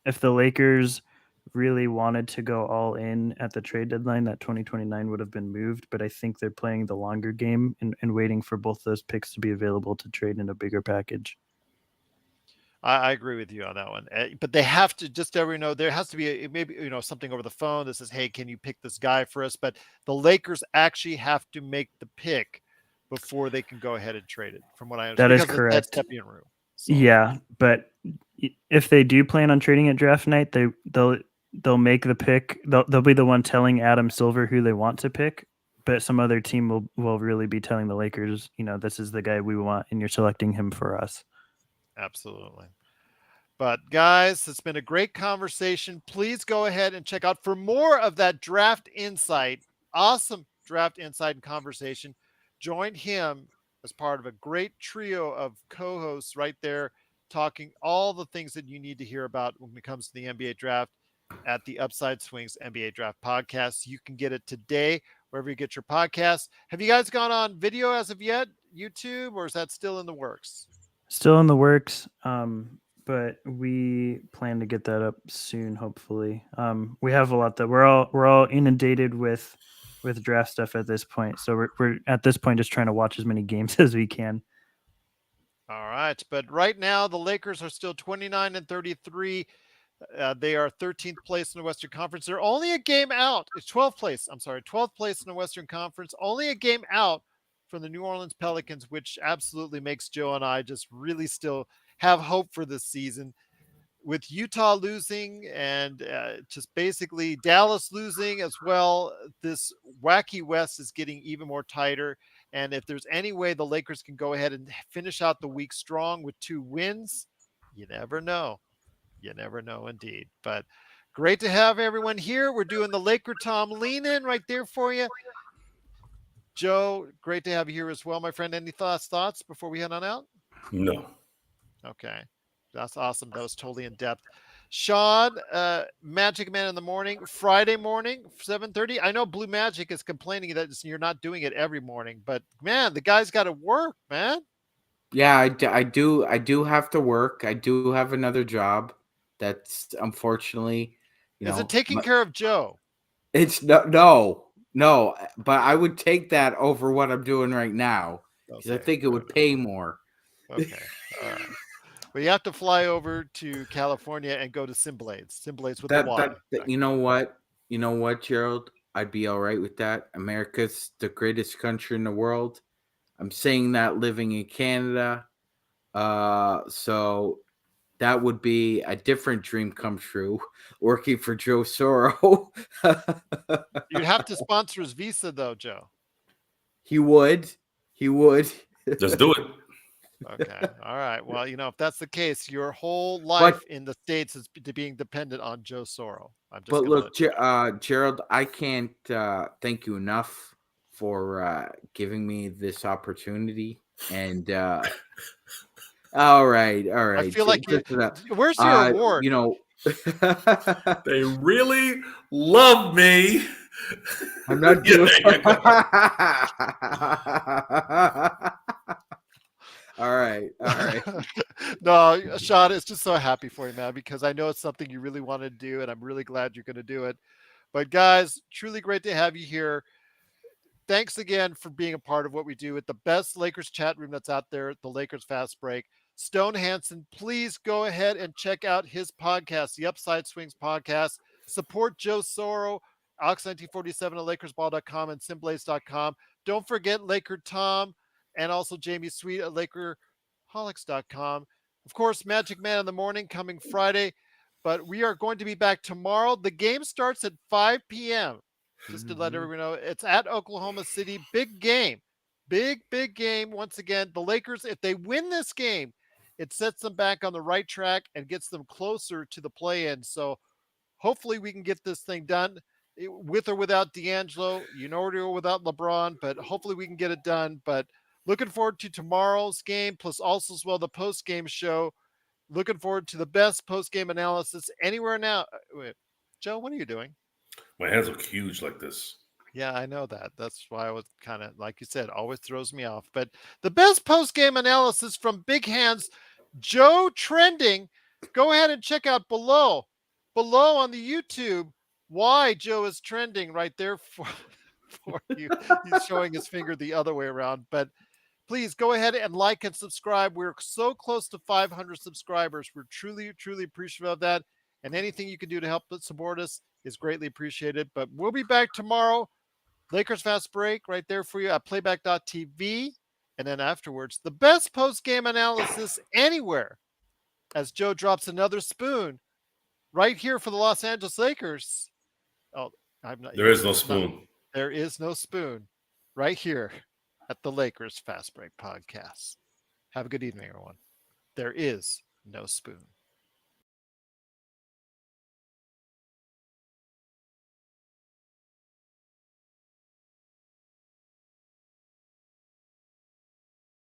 if the Lakers really wanted to go all in at the trade deadline, that 2029 would have been moved. But I think they're playing the longer game and waiting for both those picks to be available to trade in a bigger package.
I agree with you on that one. But they have to, just so everyone know, there has to be maybe something over the phone that says, hey, can you pick this guy for us? But the Lakers actually have to make the pick before they can go ahead and trade it, from what I understand.
That is correct.
That's Room. So.
Yeah, but if they do plan on trading at draft night, they'll make the pick. They'll be the one telling Adam Silver who they want to pick, but some other team will really be telling the Lakers, this is the guy we want, and you're selecting him for us.
Absolutely. But guys, it's been a great conversation. Please go ahead and check out for more of that draft insight. Awesome draft insight and conversation. Join him as part of a great trio of co-hosts right there, talking all the things that you need to hear about when it comes to the NBA draft at the Upside Swings NBA Draft Podcast. You can get it today wherever you get your podcasts. Have you guys gone on video as of yet, YouTube, or is that still in the works?
Still in the works, but we plan to get that up soon, hopefully. We have a lot that we're all inundated with draft stuff at this point. So we're at this point just trying to watch as many games as we can.
All right. But right now, the Lakers are still 29-33. They are 13th place in the Western Conference. They're only a game out. It's 12th place. I'm sorry, 12th place in the Western Conference. Only a game out from the New Orleans Pelicans, which absolutely makes Joe and I just really still have hope for this season. With Utah losing and just basically Dallas losing as well, this wacky West is getting even more tighter. And if there's any way the Lakers can go ahead and finish out the week strong with 2 wins, you never know. You never know indeed. But great to have everyone here. We're doing the Laker Tom lean in right there for you. Joe, great to have you here as well, my friend. Any thoughts before we head on out?
No.
Okay. That's awesome. That was totally in depth. Sean, MagicMan in the morning, Friday morning, 7:30. I know Blue Magic is complaining that you're not doing it every morning, but man, the guy's got to work, man.
Yeah, I do have to work. I do have another job. That's unfortunately,
Is it taking care of Joe?
It's no, but I would take that over what I'm doing right now because I think it would pay more.
Okay. All right. But you have to fly over to California and go to Simblades with the Y.
You know what, Gerald? I'd be all right with that. America's the greatest country in the world. I'm saying that living in Canada. So that would be a different dream come true, working for Joe Soro.
You'd have to sponsor his visa, though, Joe.
He would.
Just do it.
Okay. All right. Well, if that's the case, your whole life in the States is being dependent on Joe Soro.
But look, Gerald, I can't thank you enough for giving me this opportunity. And all right.
I feel like where's your award?
They really love me.
I'm not
Yeah,
doing.
there you go.
All right.
No, Sean, it's just so happy for you, man, because I know it's something you really want to do, and I'm really glad you're going to do it. But guys, truly great to have you here. Thanks again for being a part of what we do at the best Lakers chat room that's out there, the Lakers Fast Break. Stone Hansen, please go ahead and check out his podcast, the Upside Swings podcast. Support Joe Soro, Ox1947 at LakersBall.com and Simblades.com. Don't forget Laker Tom and also Jamie Sweet at LakerHolics.com. Of course, Magic Man in the morning coming Friday, but we are going to be back tomorrow. The game starts at 5 p.m. Just to let everyone know, it's at Oklahoma City. Big game. Big game. Once again, the Lakers, if they win this game, it sets them back on the right track and gets them closer to the play-in. So hopefully we can get this thing done with or without D'Angelo, or without LeBron, but hopefully we can get it done. But looking forward to tomorrow's game, plus also as well the post-game show. Looking forward to the best post-game analysis anywhere now. Wait, Joe, what are you doing?
My hands look huge like this.
Yeah, I know that. That's why I was kind of, like you said, always throws me off. But the best post-game analysis from Big Hands, Joe Trending. Go ahead and check out below on the YouTube why Joe is trending right there for you. He's showing his finger the other way around. But please go ahead and like and subscribe. We're so close to 500 subscribers. We're truly appreciative of that. And anything you can do to help support us is greatly appreciated. But we'll be back tomorrow. Lakers Fast Break right there for you at playback.tv. And then afterwards, the best post-game analysis anywhere as Joe drops another spoon right here for the Los Angeles Lakers. Oh, I'm not.
There is no spoon.
There is no spoon right here at the Lakers Fast Break podcast. Have a good evening, everyone. There is no spoon.